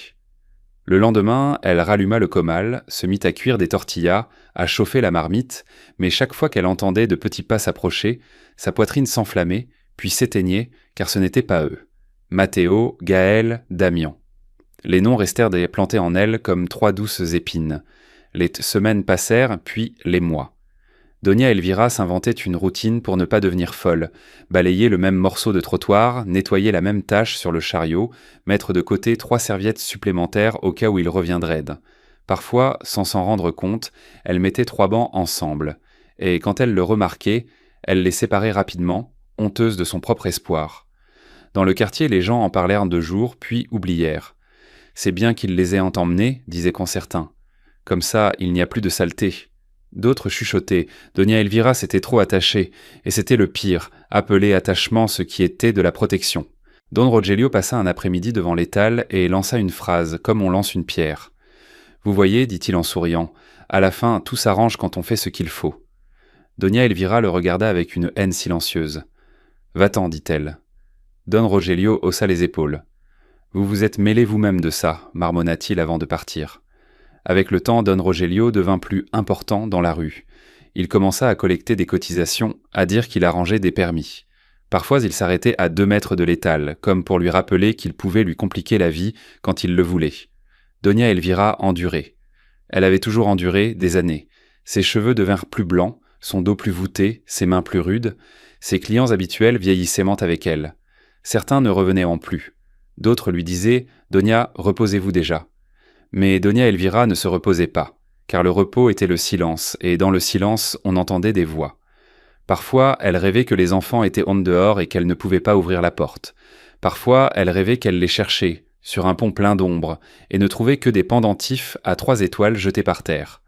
Le lendemain, elle ralluma le comal, se mit à cuire des tortillas, à chauffer la marmite, mais chaque fois qu'elle entendait de petits pas s'approcher, sa poitrine s'enflammait, puis s'éteignait, car ce n'était pas eux. Matteo, Gaël, Damian. Les noms restèrent plantés en elle comme 3 douces épines. Les semaines passèrent, puis les mois. Doña Elvira s'inventait une routine pour ne pas devenir folle, balayer le même morceau de trottoir, nettoyer la même tâche sur le chariot, mettre de côté 3 serviettes supplémentaires au cas où il reviendrait. Parfois, sans s'en rendre compte, elle mettait 3 bancs ensemble, et quand elle le remarquait, elle les séparait rapidement, honteuse de son propre espoir. Dans le quartier, les gens en parlèrent 2 jours, puis oublièrent. « C'est bien qu'ils les aient emmenés, disaient-on certains. Comme ça, il n'y a plus de saleté. » D'autres chuchotaient. Doña Elvira s'était trop attachée, et c'était le pire, appeler attachement ce qui était de la protection. Don Rogelio passa un après-midi devant l'étal et lança une phrase, comme on lance une pierre. « Vous voyez, dit-il en souriant, à la fin, tout s'arrange quand on fait ce qu'il faut. » Doña Elvira le regarda avec une haine silencieuse. « Va-t'en, dit-elle. » Don Rogelio haussa les épaules. « Vous vous êtes mêlé vous-même de ça, marmonna-t-il avant de partir. » Avec le temps, Don Rogelio devint plus important dans la rue. Il commença à collecter des cotisations, à dire qu'il arrangeait des permis. Parfois, il s'arrêtait à 2 mètres de l'étal, comme pour lui rappeler qu'il pouvait lui compliquer la vie quand il le voulait. Doña Elvira endurait. Elle avait toujours enduré des années. Ses cheveux devinrent plus blancs, son dos plus voûté, ses mains plus rudes. Ses clients habituels vieillissaient avec elle. Certains ne revenaient en plus. D'autres lui disaient « Doña, reposez-vous déjà ». Mais Doña Elvira ne se reposait pas, car le repos était le silence, et dans le silence, on entendait des voix. Parfois, elle rêvait que les enfants étaient en dehors et qu'elle ne pouvait pas ouvrir la porte. Parfois, elle rêvait qu'elle les cherchait, sur un pont plein d'ombre, et ne trouvait que des pendentifs à 3 étoiles jetés par terre.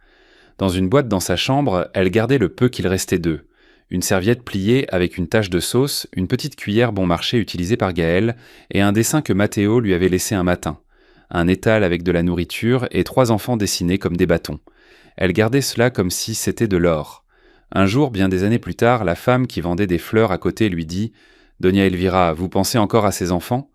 Dans une boîte dans sa chambre, elle gardait le peu qu'il restait d'eux. Une serviette pliée avec une tache de sauce, une petite cuillère bon marché utilisée par Gaël, et un dessin que Matteo lui avait laissé un matin. Un étal avec de la nourriture et 3 enfants dessinés comme des bâtons. Elle gardait cela comme si c'était de l'or. Un jour, bien des années plus tard, la femme qui vendait des fleurs à côté lui dit « Doña Elvira, vous pensez encore à ces enfants ?»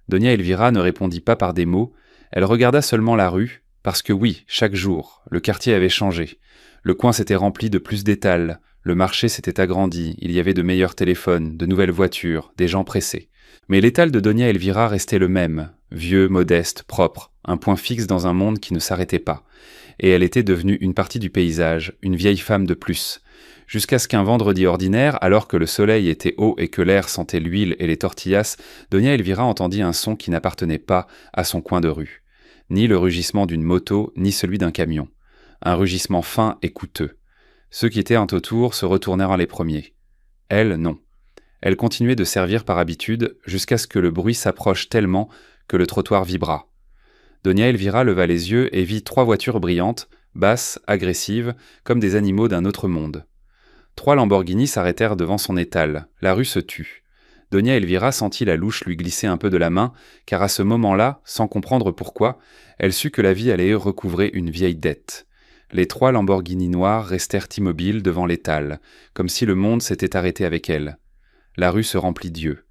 Doña Elvira ne répondit pas par des mots, elle regarda seulement la rue, parce que oui, chaque jour, le quartier avait changé. Le coin s'était rempli de plus d'étals, le marché s'était agrandi, il y avait de meilleurs téléphones, de nouvelles voitures, des gens pressés. Mais l'étal de Doña Elvira restait le même, vieux, modeste, propre, un point fixe dans un monde qui ne s'arrêtait pas. Et elle était devenue une partie du paysage, une vieille femme de plus. Jusqu'à ce qu'un vendredi ordinaire, alors que le soleil était haut et que l'air sentait l'huile et les tortillas, Doña Elvira entendit un son qui n'appartenait pas à son coin de rue. Ni le rugissement d'une moto, ni celui d'un camion. Un rugissement fin et coûteux. Ceux qui étaient autour se retournèrent les premiers. Elle, non. Elle continuait de servir par habitude jusqu'à ce que le bruit s'approche tellement que le trottoir vibra. Doña Elvira leva les yeux et vit 3 voitures brillantes, basses, agressives, comme des animaux d'un autre monde. 3 Lamborghini s'arrêtèrent devant son étal. La rue se tut. Doña Elvira sentit la louche lui glisser un peu de la main, car à ce moment-là, sans comprendre pourquoi, elle sut que la vie allait recouvrer une vieille dette. Les 3 Lamborghini noirs restèrent immobiles devant l'étal, comme si le monde s'était arrêté avec elle. La rue se remplit d'yeux.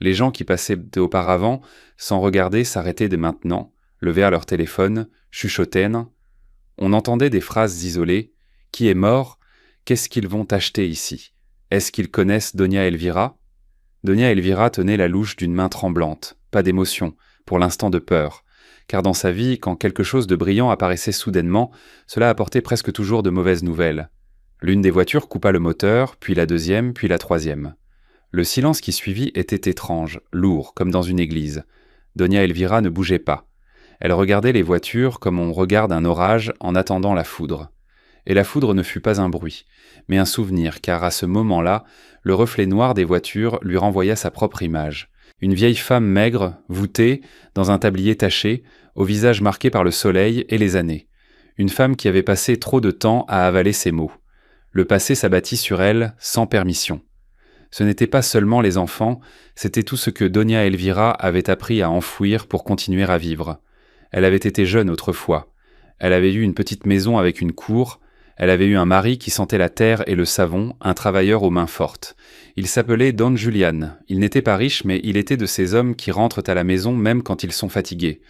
Les gens qui passaient auparavant, sans regarder, s'arrêtaient dès maintenant, levèrent leur téléphone, chuchotaient. On entendait des phrases isolées. « Qui est mort ? Qu'est-ce qu'ils vont acheter ici ? Est-ce qu'ils connaissent Doña Elvira ?» Doña Elvira tenait la louche d'une main tremblante, pas d'émotion, pour l'instant de peur, car dans sa vie, quand quelque chose de brillant apparaissait soudainement, cela apportait presque toujours de mauvaises nouvelles. L'une des voitures coupa le moteur, puis la deuxième, puis la troisième. Le silence qui suivit était étrange, lourd, comme dans une église. Doña Elvira ne bougeait pas. Elle regardait les voitures comme on regarde un orage en attendant la foudre. Et la foudre ne fut pas un bruit, mais un souvenir, car à ce moment-là, le reflet noir des voitures lui renvoya sa propre image. Une vieille femme maigre, voûtée, dans un tablier taché, au visage marqué par le soleil et les années. Une femme qui avait passé trop de temps à avaler ses mots. Le passé s'abattit sur elle sans permission. Ce n'était pas seulement les enfants, c'était tout ce que Doña Elvira avait appris à enfouir pour continuer à vivre. Elle avait été jeune autrefois. Elle avait eu une petite maison avec une cour. Elle avait eu un mari qui sentait la terre et le savon, un travailleur aux mains fortes. Il s'appelait Don Julian. Il n'était pas riche, mais il était de ces hommes qui rentrent à la maison même quand ils sont fatigués.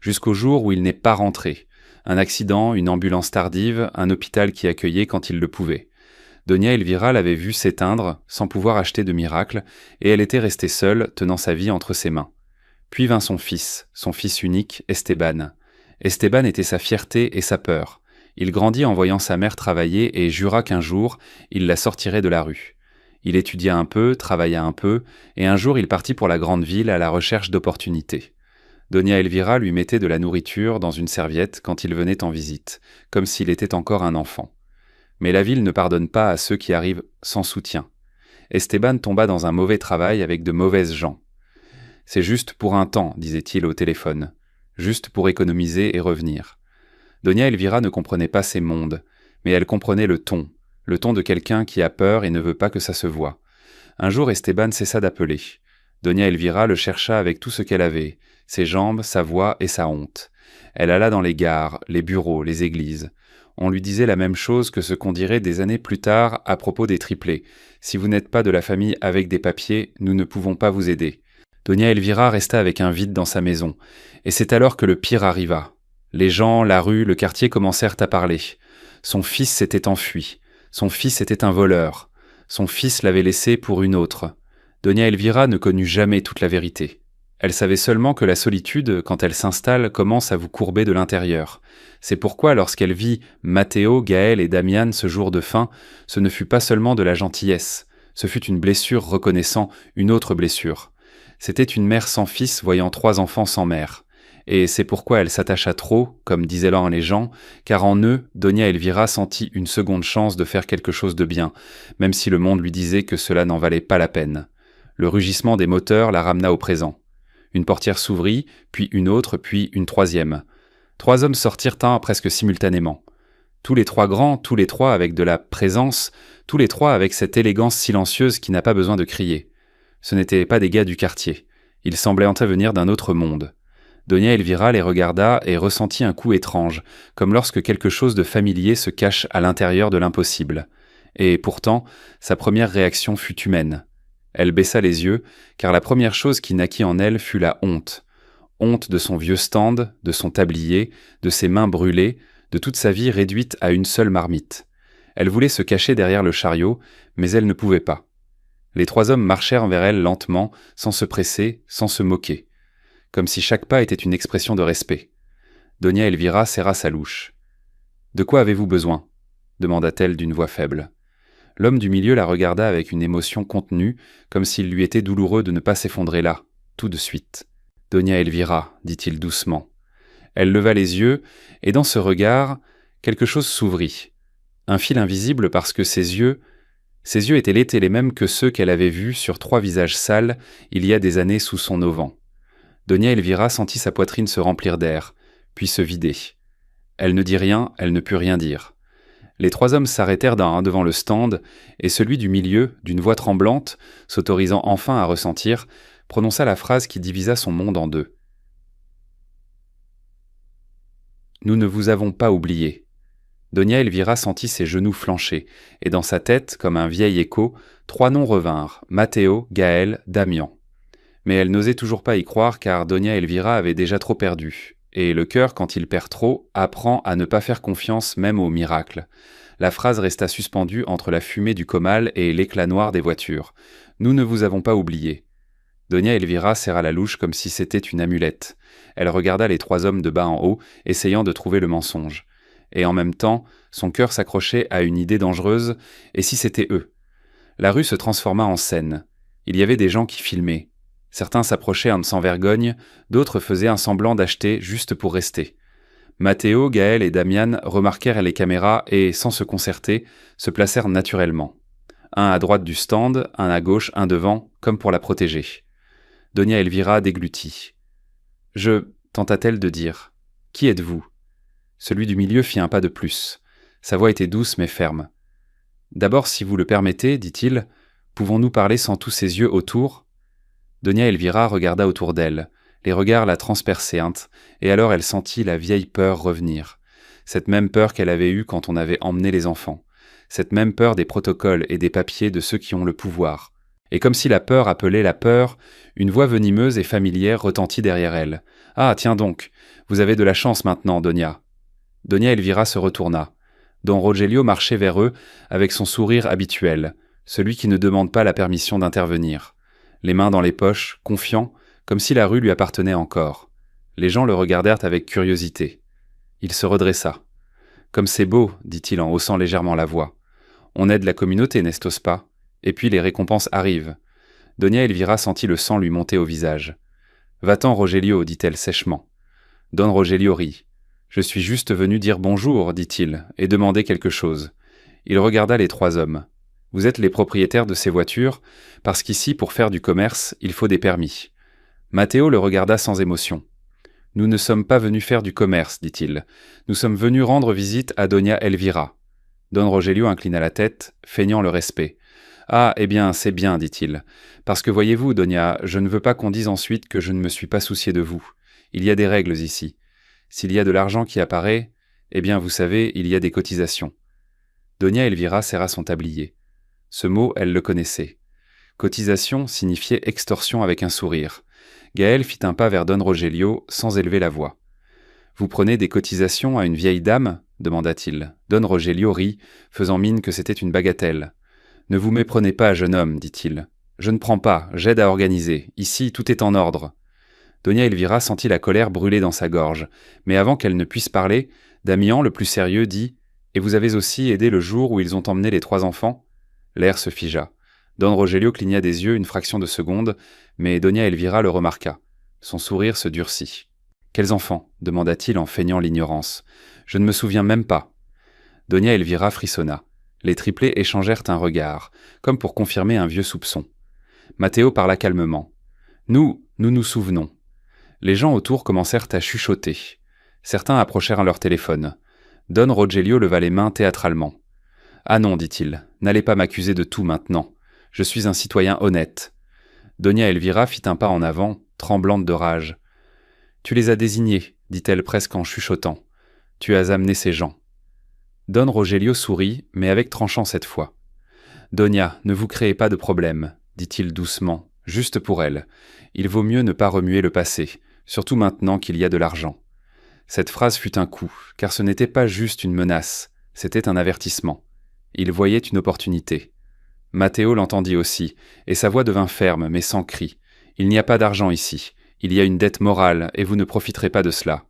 Jusqu'au jour où il n'est pas rentré. Un accident, une ambulance tardive, un hôpital qui accueillait quand il le pouvait. Doña Elvira l'avait vu s'éteindre, sans pouvoir acheter de miracle, et elle était restée seule, tenant sa vie entre ses mains. Puis vint son fils unique, Esteban. Esteban était sa fierté et sa peur. Il grandit en voyant sa mère travailler et jura qu'un jour, il la sortirait de la rue. Il étudia un peu, travailla un peu, et un jour il partit pour la grande ville à la recherche d'opportunités. Doña Elvira lui mettait de la nourriture dans une serviette quand il venait en visite, comme s'il était encore un enfant. Mais la ville ne pardonne pas à ceux qui arrivent sans soutien. Esteban tomba dans un mauvais travail avec de mauvaises gens. « C'est juste pour un temps, disait-il au téléphone. Juste pour économiser et revenir. » Doña Elvira ne comprenait pas ces mondes, mais elle comprenait le ton de quelqu'un qui a peur et ne veut pas que ça se voie. Un jour, Esteban cessa d'appeler. Doña Elvira le chercha avec tout ce qu'elle avait, ses jambes, sa voix et sa honte. Elle alla dans les gares, les bureaux, les églises. On lui disait la même chose que ce qu'on dirait des années plus tard à propos des triplés. Si vous n'êtes pas de la famille avec des papiers, nous ne pouvons pas vous aider. Doña Elvira resta avec un vide dans sa maison. Et c'est alors que le pire arriva. Les gens, la rue, le quartier commencèrent à parler. Son fils s'était enfui. Son fils était un voleur. Son fils l'avait laissé pour une autre. Doña Elvira ne connut jamais toute la vérité. Elle savait seulement que la solitude, quand elle s'installe, commence à vous courber de l'intérieur. C'est pourquoi, lorsqu'elle vit Matteo, Gaël et Damian ce jour de faim, ce ne fut pas seulement de la gentillesse. Ce fut une blessure reconnaissant une autre blessure. C'était une mère sans fils voyant 3 enfants sans mère. Et c'est pourquoi elle s'attacha trop, comme disaient l'un les gens, car en eux, Doña Elvira sentit une seconde chance de faire quelque chose de bien, même si le monde lui disait que cela n'en valait pas la peine. Le rugissement des moteurs la ramena au présent. Une portière s'ouvrit, puis une autre, puis une troisième. 3 hommes sortirent presque simultanément. Tous les 3 grands, tous les 3 avec de la présence, tous les 3 avec cette élégance silencieuse qui n'a pas besoin de crier. Ce n'étaient pas des gars du quartier. Ils semblaient intervenir d'un autre monde. Doña Elvira les regarda et ressentit un coup étrange, comme lorsque quelque chose de familier se cache à l'intérieur de l'impossible. Et pourtant, sa première réaction fut humaine. Elle baissa les yeux, car la première chose qui naquit en elle fut la honte. Honte de son vieux stand, de son tablier, de ses mains brûlées, de toute sa vie réduite à une seule marmite. Elle voulait se cacher derrière le chariot, mais elle ne pouvait pas. Les 3 hommes marchèrent vers elle lentement, sans se presser, sans se moquer. Comme si chaque pas était une expression de respect. Doña Elvira serra sa louche. « De quoi avez-vous besoin ?» demanda-t-elle d'une voix faible. L'homme du milieu la regarda avec une émotion contenue, comme s'il lui était douloureux de ne pas s'effondrer là, tout de suite. « Doña Elvira, dit-il doucement. » Elle leva les yeux, et dans ce regard, quelque chose s'ouvrit. Un fil invisible parce que ses yeux étaient les mêmes que ceux qu'elle avait vus sur 3 visages sales il y a des années sous son auvent. Doña Elvira sentit sa poitrine se remplir d'air, puis se vider. Elle ne dit rien, elle ne put rien dire. Les 3 hommes s'arrêtèrent d'un devant le stand, et celui du milieu, d'une voix tremblante, s'autorisant enfin à ressentir, prononça la phrase qui divisa son monde en 2. « Nous ne vous avons pas oublié. » Doña Elvira sentit ses genoux flancher, et dans sa tête, comme un vieil écho, 3 noms revinrent, Matteo, Gaël, Damian. Mais elle n'osait toujours pas y croire car Doña Elvira avait déjà trop perdu. Et le cœur, quand il perd trop, apprend à ne pas faire confiance même au miracle. La phrase resta suspendue entre la fumée du comal et l'éclat noir des voitures. « Nous ne vous avons pas oublié. » Doña Elvira serra la louche comme si c'était une amulette. Elle regarda les 3 hommes de bas en haut, essayant de trouver le mensonge. Et en même temps, son cœur s'accrochait à une idée dangereuse, et si c'était eux? La rue se transforma en scène. Il y avait des gens qui filmaient. Certains s'approchaient en sans vergogne, d'autres faisaient un semblant d'acheter juste pour rester. Matteo, Gaël et Damian remarquèrent les caméras et, sans se concerter, se placèrent naturellement. Un à droite du stand, un à gauche, un devant, comme pour la protéger. Doña Elvira déglutit. « tenta-t-elle de dire. « Qui êtes-vous » Celui du milieu fit un pas de plus. Sa voix était douce mais ferme. « D'abord, si vous le permettez, dit-il, pouvons-nous parler sans tous ces yeux autour ?» Doña Elvira regarda autour d'elle. Les regards la transpercèrent, et alors elle sentit la vieille peur revenir. Cette même peur qu'elle avait eue quand on avait emmené les enfants. Cette même peur des protocoles et des papiers de ceux qui ont le pouvoir. Et comme si la peur appelait la peur, une voix venimeuse et familière retentit derrière elle. « Ah, tiens donc, vous avez de la chance maintenant, Doña. » Doña Elvira se retourna. Don Rogelio marchait vers eux avec son sourire habituel, celui qui ne demande pas la permission d'intervenir. Les mains dans les poches, confiant, comme si la rue lui appartenait encore. Les gens le regardèrent avec curiosité. Il se redressa. « Comme c'est beau, dit-il en haussant légèrement la voix. On aide la communauté, n'est-ce pas? Et puis les récompenses arrivent. » Doña Elvira sentit le sang lui monter au visage. « Va-t'en, Rogelio, dit-elle sèchement. Don Rogelio rit. « Je suis juste venu dire bonjour, dit-il, et demander quelque chose. » Il regarda les 3 hommes. « Vous êtes les propriétaires de ces voitures, parce qu'ici, pour faire du commerce, il faut des permis. » Matteo le regarda sans émotion. « Nous ne sommes pas venus faire du commerce, dit-il. Nous sommes venus rendre visite à Doña Elvira. » Don Rogelio inclina la tête, feignant le respect. « Ah, eh bien, c'est bien, dit-il. Parce que voyez-vous, Doña, je ne veux pas qu'on dise ensuite que je ne me suis pas soucié de vous. Il y a des règles ici. S'il y a de l'argent qui apparaît, Eh bien, vous savez, il y a des cotisations. Donia Elvira serra son tablier. Ce mot, elle le connaissait. Cotisation signifiait extorsion avec un sourire. Gaël fit un pas vers Don Rogelio sans élever la voix. « Vous prenez des cotisations à une vieille dame ?» demanda-t-il. Don Rogelio rit, faisant mine que c'était une bagatelle. « Ne vous méprenez pas, jeune homme, dit-il. Je ne prends pas, j'aide à organiser. Ici, tout est en ordre. » Donia Elvira sentit la colère brûler dans sa gorge, mais avant qu'elle ne puisse parler, Damian, le plus sérieux, dit « Et vous avez aussi aidé le jour où ils ont emmené les 3 enfants ?» L'air se figea. Don Rogelio cligna des yeux une fraction de seconde, mais Donia Elvira le remarqua. Son sourire se durcit. « Quels enfants ?» demanda-t-il en feignant l'ignorance. « Je ne me souviens même pas. » Donia Elvira frissonna. Les triplés échangèrent un regard, comme pour confirmer un vieux soupçon. Matteo parla calmement. « Nous nous souvenons. » Les gens autour commencèrent à chuchoter. Certains approchèrent leur téléphone. Don Rogelio leva les mains théâtralement. « Ah non, dit-il, n'allez pas m'accuser de tout maintenant. Je suis un citoyen honnête. » Donia Elvira fit un pas en avant, tremblante de rage. « Tu les as désignés, dit-elle presque en chuchotant. Tu as amené ces gens. » Don Rogelio sourit, mais avec tranchant cette fois. « Donia, ne vous créez pas de problème, dit-il doucement, juste pour elle. Il vaut mieux ne pas remuer le passé, surtout maintenant qu'il y a de l'argent. » Cette phrase fut un coup, car ce n'était pas juste une menace, c'était un avertissement. Il voyait une opportunité. Matteo l'entendit aussi, et sa voix devint ferme, mais sans cri. « Il n'y a pas d'argent ici. Il y a une dette morale, et vous ne profiterez pas de cela. »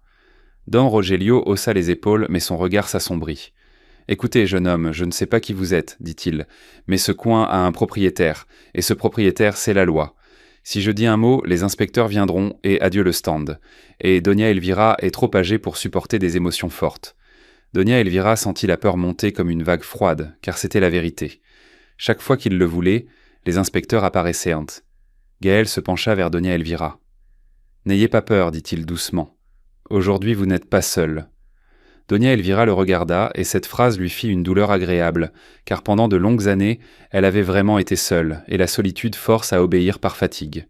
Don Rogelio haussa les épaules, mais son regard s'assombrit. « Écoutez, jeune homme, je ne sais pas qui vous êtes, dit-il, mais ce coin a un propriétaire, et ce propriétaire, c'est la loi. Si je dis un mot, les inspecteurs viendront, et adieu le stand. Et Donia Elvira est trop âgée pour supporter des émotions fortes. » Donia Elvira sentit la peur monter comme une vague froide, car c'était la vérité. Chaque fois qu'il le voulait, les inspecteurs apparaissaient. Gaël se pencha vers Donia Elvira. « N'ayez pas peur, dit-il doucement. Aujourd'hui, vous n'êtes pas seul. » Donia Elvira le regarda, et cette phrase lui fit une douleur agréable, car pendant de longues années, elle avait vraiment été seule, et la solitude force à obéir par fatigue.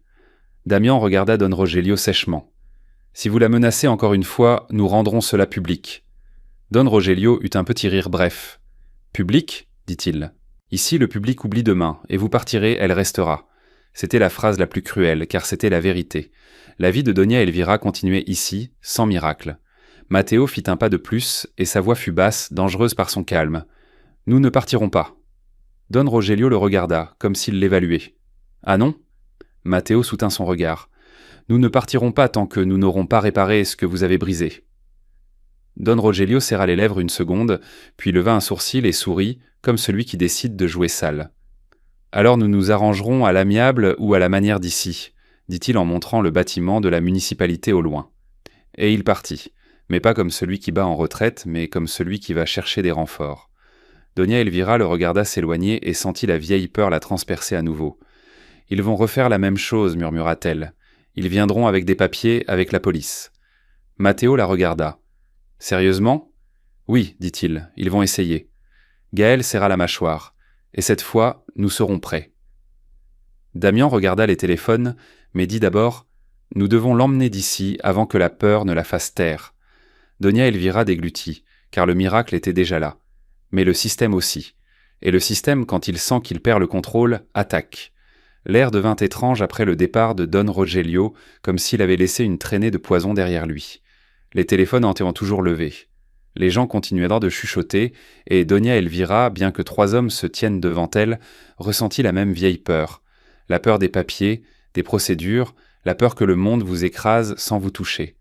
Damian regarda Don Rogelio sèchement. « Si vous la menacez encore une fois, nous rendrons cela public. » Don Rogelio eut un petit rire bref. « Public ?» dit-il. « Ici, le public oublie demain, et vous partirez, elle restera. » C'était la phrase la plus cruelle, car c'était la vérité. La vie de Donia Elvira continuait ici, sans miracle. Matteo fit un pas de plus, et sa voix fut basse, dangereuse par son calme. « Nous ne partirons pas. » Don Rogelio le regarda, comme s'il l'évaluait. « Ah non ?» Matteo soutint son regard. « Nous ne partirons pas tant que nous n'aurons pas réparé ce que vous avez brisé. » Don Rogelio serra les lèvres une seconde, puis leva un sourcil et sourit, comme celui qui décide de jouer sale. « Alors nous nous arrangerons à l'amiable ou à la manière d'ici, » dit-il en montrant le bâtiment de la municipalité au loin. Et il partit, mais pas comme celui qui bat en retraite, mais comme celui qui va chercher des renforts. Donia Elvira le regarda s'éloigner et sentit la vieille peur la transpercer à nouveau. « Ils vont refaire la même chose, murmura-t-elle. Ils viendront avec des papiers, avec la police. » Matteo la regarda. « Sérieusement ? » ?»« Oui, dit-il, ils vont essayer. » Gaël serra la mâchoire. « Et cette fois, nous serons prêts. » Damian regarda les téléphones, mais dit d'abord « Nous devons l'emmener d'ici avant que la peur ne la fasse taire. » Donia Elvira déglutit, car le miracle était déjà là. Mais le système aussi. Et le système, quand il sent qu'il perd le contrôle, attaque. L'air devint étrange après le départ de Don Rogelio, comme s'il avait laissé une traînée de poison derrière lui. Les téléphones étaient toujours levés. Les gens continuèrent de chuchoter, et Donia Elvira, bien que 3 hommes se tiennent devant elle, ressentit la même vieille peur. La peur des papiers, des procédures, la peur que le monde vous écrase sans vous toucher.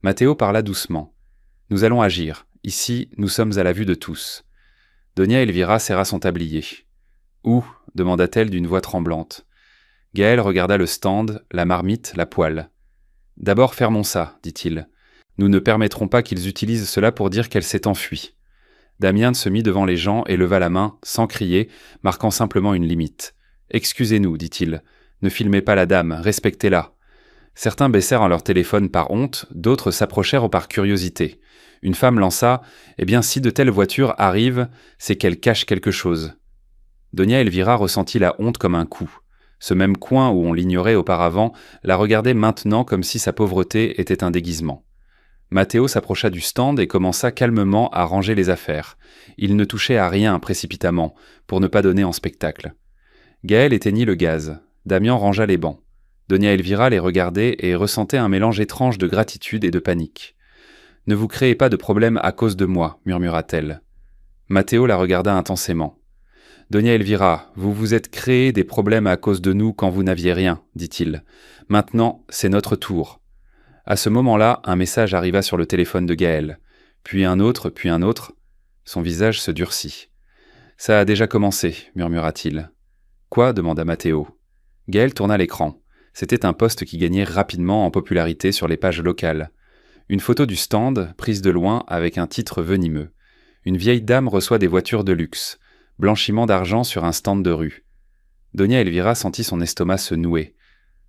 Matteo parla doucement. « Nous allons agir. Ici, nous sommes à la vue de tous. » Donia Elvira serra son tablier. « Où ?» demanda-t-elle d'une voix tremblante. Gaël regarda le stand, la marmite, la poêle. « D'abord fermons ça, dit-il. Nous ne permettrons pas qu'ils utilisent cela pour dire qu'elle s'est enfuie. » Damian se mit devant les gens et leva la main, sans crier, marquant simplement une limite. « Excusez-nous, dit-il. Ne filmez pas la dame, respectez-la. » Certains baissèrent leur téléphone par honte, d'autres s'approchèrent par curiosité. Une femme lança « Eh bien, si de telles voitures arrivent, c'est qu'elles cachent quelque chose. » Donia Elvira ressentit la honte comme un coup. Ce même coin où on l'ignorait auparavant la regardait maintenant comme si sa pauvreté était un déguisement. Matteo s'approcha du stand et commença calmement à ranger les affaires. Il ne touchait à rien précipitamment, pour ne pas donner en spectacle. Gaël éteignit le gaz. Damian rangea les bancs. Donia Elvira les regardait et ressentait un mélange étrange de gratitude et de panique. « Ne vous créez pas de problème à cause de moi, murmura-t-elle. Matteo la regarda intensément. « Donia Elvira, vous vous êtes créé des problèmes à cause de nous quand vous n'aviez rien, dit-il. Maintenant, c'est notre tour. » À ce moment-là, un message arriva sur le téléphone de Gaël. Puis un autre, puis un autre. Son visage se durcit. « Ça a déjà commencé, murmura-t-il. »« Quoi ?» demanda Matteo. Gaël tourna l'écran. C'était un poste qui gagnait rapidement en popularité sur les pages locales. Une photo du stand, prise de loin avec un titre venimeux. Une vieille dame reçoit des voitures de luxe. Blanchiment d'argent sur un stand de rue. Donia Elvira sentit son estomac se nouer.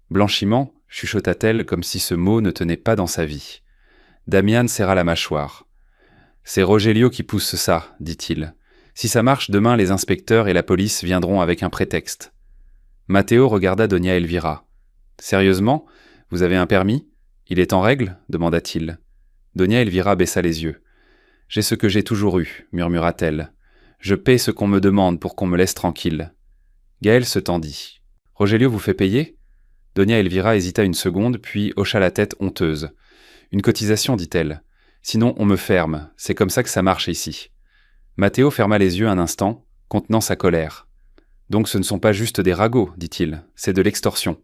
Blanchiment, chuchota-t-elle comme si ce mot ne tenait pas dans sa vie. Damian serra la mâchoire. « C'est Rogelio qui pousse ça, dit-il. Si ça marche, demain les inspecteurs et la police viendront avec un prétexte. » Matteo regarda Donia Elvira. « Sérieusement ? Vous avez un permis ? Il est en règle ? demanda-t-il. Donia Elvira baissa les yeux. « J'ai ce que j'ai toujours eu, murmura-t-elle. Je paie ce qu'on me demande pour qu'on me laisse tranquille. » Gaël se tendit. « Rogelio vous fait payer ?» Donia Elvira hésita une seconde, puis hocha la tête honteuse. « Une cotisation, dit-elle. Sinon on me ferme, c'est comme ça que ça marche ici. » Matteo ferma les yeux un instant, contenant sa colère. « Donc ce ne sont pas juste des ragots, dit-il, c'est de l'extorsion. »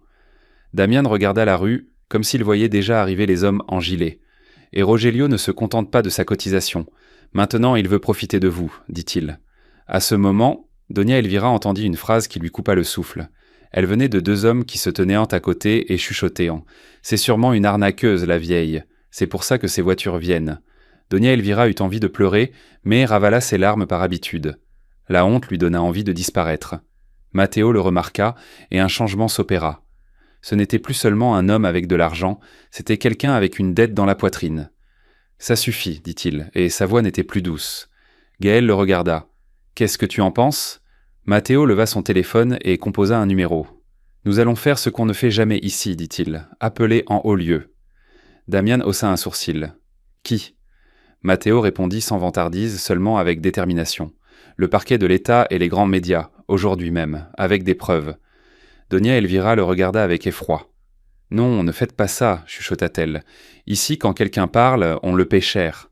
Damian regarda la rue, comme s'il voyait déjà arriver les hommes en gilet. « Et Rogelio ne se contente pas de sa cotisation. Maintenant il veut profiter de vous, dit-il. » À ce moment, Donia Elvira entendit une phrase qui lui coupa le souffle. Elle venait de deux hommes qui se tenaient à côté et chuchotéant. « C'est sûrement une arnaqueuse, la vieille. C'est pour ça que ces voitures viennent. » Donia Elvira eut envie de pleurer, mais ravala ses larmes par habitude. La honte lui donna envie de disparaître. Matteo le remarqua, et un changement s'opéra. Ce n'était plus seulement un homme avec de l'argent, c'était quelqu'un avec une dette dans la poitrine. « Ça suffit, dit-il, et sa voix n'était plus douce. Gaël le regarda. « Qu'est-ce que tu en penses ?» Matteo leva son téléphone et composa un numéro. « Nous allons faire ce qu'on ne fait jamais ici, dit-il. Appeler en haut lieu. » Damian haussa un sourcil. « Qui ?» Matteo répondit sans vantardise, seulement avec détermination. « Le parquet de l'État et les grands médias, aujourd'hui même, avec des preuves. » Donia Elvira le regarda avec effroi. « Non, ne faites pas ça, chuchota-t-elle. Ici, quand quelqu'un parle, on le paie cher. »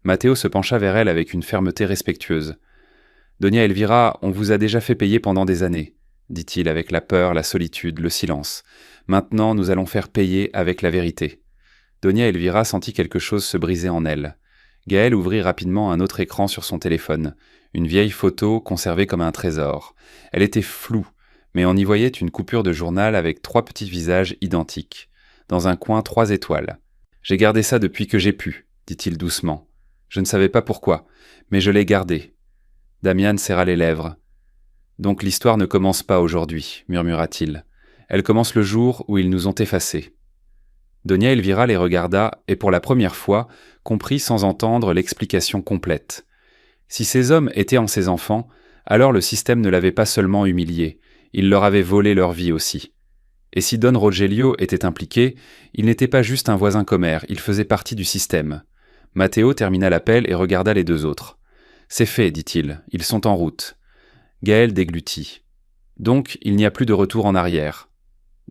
Matteo se pencha vers elle avec une fermeté respectueuse. « Donia Elvira, on vous a déjà fait payer pendant des années, » dit-il avec la peur, la solitude, le silence. « Maintenant, nous allons faire payer avec la vérité. » Donia Elvira sentit quelque chose se briser en elle. Gaël ouvrit rapidement un autre écran sur son téléphone, une vieille photo conservée comme un trésor. Elle était floue, mais on y voyait une coupure de journal avec 3 petits visages identiques. Dans un coin, 3 étoiles. « J'ai gardé ça depuis que j'ai pu, » dit-il doucement. « Je ne savais pas pourquoi, mais je l'ai gardé. » Damian serra les lèvres. « Donc l'histoire ne commence pas aujourd'hui, » murmura-t-il. « Elle commence le jour où ils nous ont effacés. » Donia Elvira les regarda et pour la première fois comprit sans entendre l'explication complète. Si ces hommes étaient en ses enfants, alors le système ne l'avait pas seulement humilié, il leur avait volé leur vie aussi. Et si Don Rogelio était impliqué, il n'était pas juste un voisin commère, il faisait partie du système. Matteo termina l'appel et regarda les deux autres. « C'est fait, dit-il, ils sont en route. » Gaël déglutit. « Donc, il n'y a plus de retour en arrière. »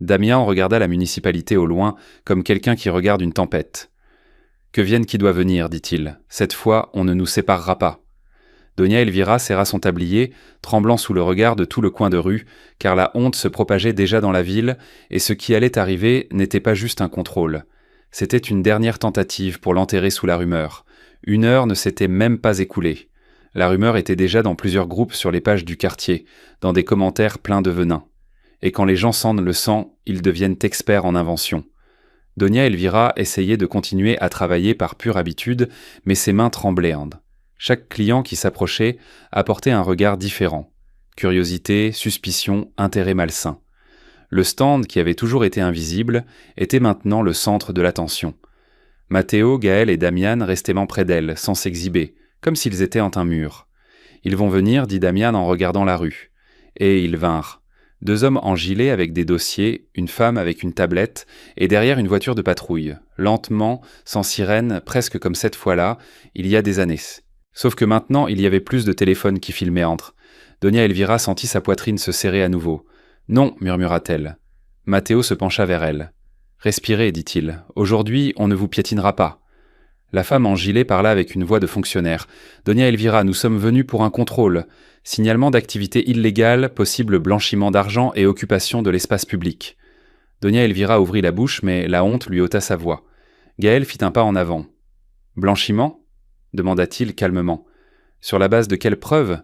Damian regarda la municipalité au loin, comme quelqu'un qui regarde une tempête. « Que vienne qui doit venir, dit-il. Cette fois, on ne nous séparera pas. » Donia Elvira serra son tablier, tremblant sous le regard de tout le coin de rue, car la honte se propageait déjà dans la ville, et ce qui allait arriver n'était pas juste un contrôle. C'était une dernière tentative pour l'enterrer sous la rumeur. 1 heure ne s'était même pas écoulée. La rumeur était déjà dans plusieurs groupes sur les pages du quartier, dans des commentaires pleins de venin. Et quand les gens sentent le sang, ils deviennent experts en invention. Donia Elvira essayait de continuer à travailler par pure habitude, mais ses mains tremblaient. Chaque client qui s'approchait apportait un regard différent. Curiosité, suspicion, intérêt malsain. Le stand, qui avait toujours été invisible, était maintenant le centre de l'attention. Matteo, Gaël et Damian restaient près d'elle, sans s'exhiber, comme s'ils étaient entre un mur. « Ils vont venir, dit Damian en regardant la rue. » Et ils vinrent. 2 hommes en gilet avec des dossiers, une femme avec une tablette, et derrière une voiture de patrouille, lentement, sans sirène, presque comme cette fois-là, il y a des années. Sauf que maintenant, il y avait plus de téléphones qui filmaient entre. Doña Elvira sentit sa poitrine se serrer à nouveau. « Non », murmura-t-elle. Matteo se pencha vers elle. « Respirez, dit-il. Aujourd'hui, on ne vous piétinera pas. » La femme en gilet parla avec une voix de fonctionnaire. « Doña Elvira, nous sommes venus pour un contrôle. Signalement d'activité illégale, possible blanchiment d'argent et occupation de l'espace public. » Doña Elvira ouvrit la bouche, mais la honte lui ôta sa voix. Gaël fit un pas en avant. « Blanchiment ?» demanda-t-il calmement. « Sur la base de quelles preuves ?»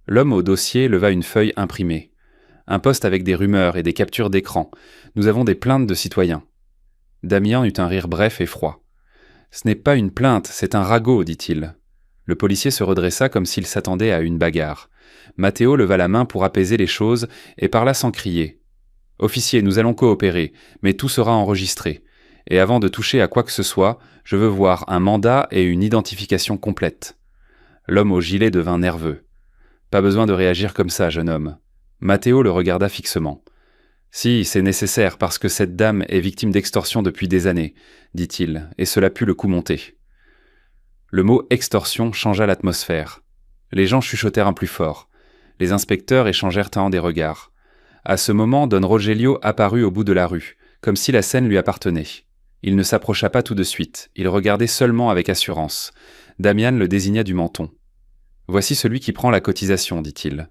L'homme au dossier leva une feuille imprimée. « Un poste avec des rumeurs et des captures d'écran. Nous avons des plaintes de citoyens. » Damian eut un rire bref et froid. « Ce n'est pas une plainte, c'est un ragot, dit-il. » Le policier se redressa comme s'il s'attendait à une bagarre. Matteo leva la main pour apaiser les choses et parla sans crier. « Officier, nous allons coopérer, mais tout sera enregistré. Et avant de toucher à quoi que ce soit, je veux voir un mandat et une identification complète. » L'homme au gilet devint nerveux. « Pas besoin de réagir comme ça, jeune homme. » Matteo le regarda fixement. « Si, c'est nécessaire parce que cette dame est victime d'extorsion depuis des années, dit-il, et cela pue le coup monter. » Le mot « extorsion » changea l'atmosphère. Les gens chuchotèrent un plus fort. Les inspecteurs échangèrent un des regards. À ce moment, Don Rogelio apparut au bout de la rue, comme si la scène lui appartenait. Il ne s'approcha pas tout de suite, il regardait seulement avec assurance. Damian le désigna du menton. « Voici celui qui prend la cotisation, dit-il. »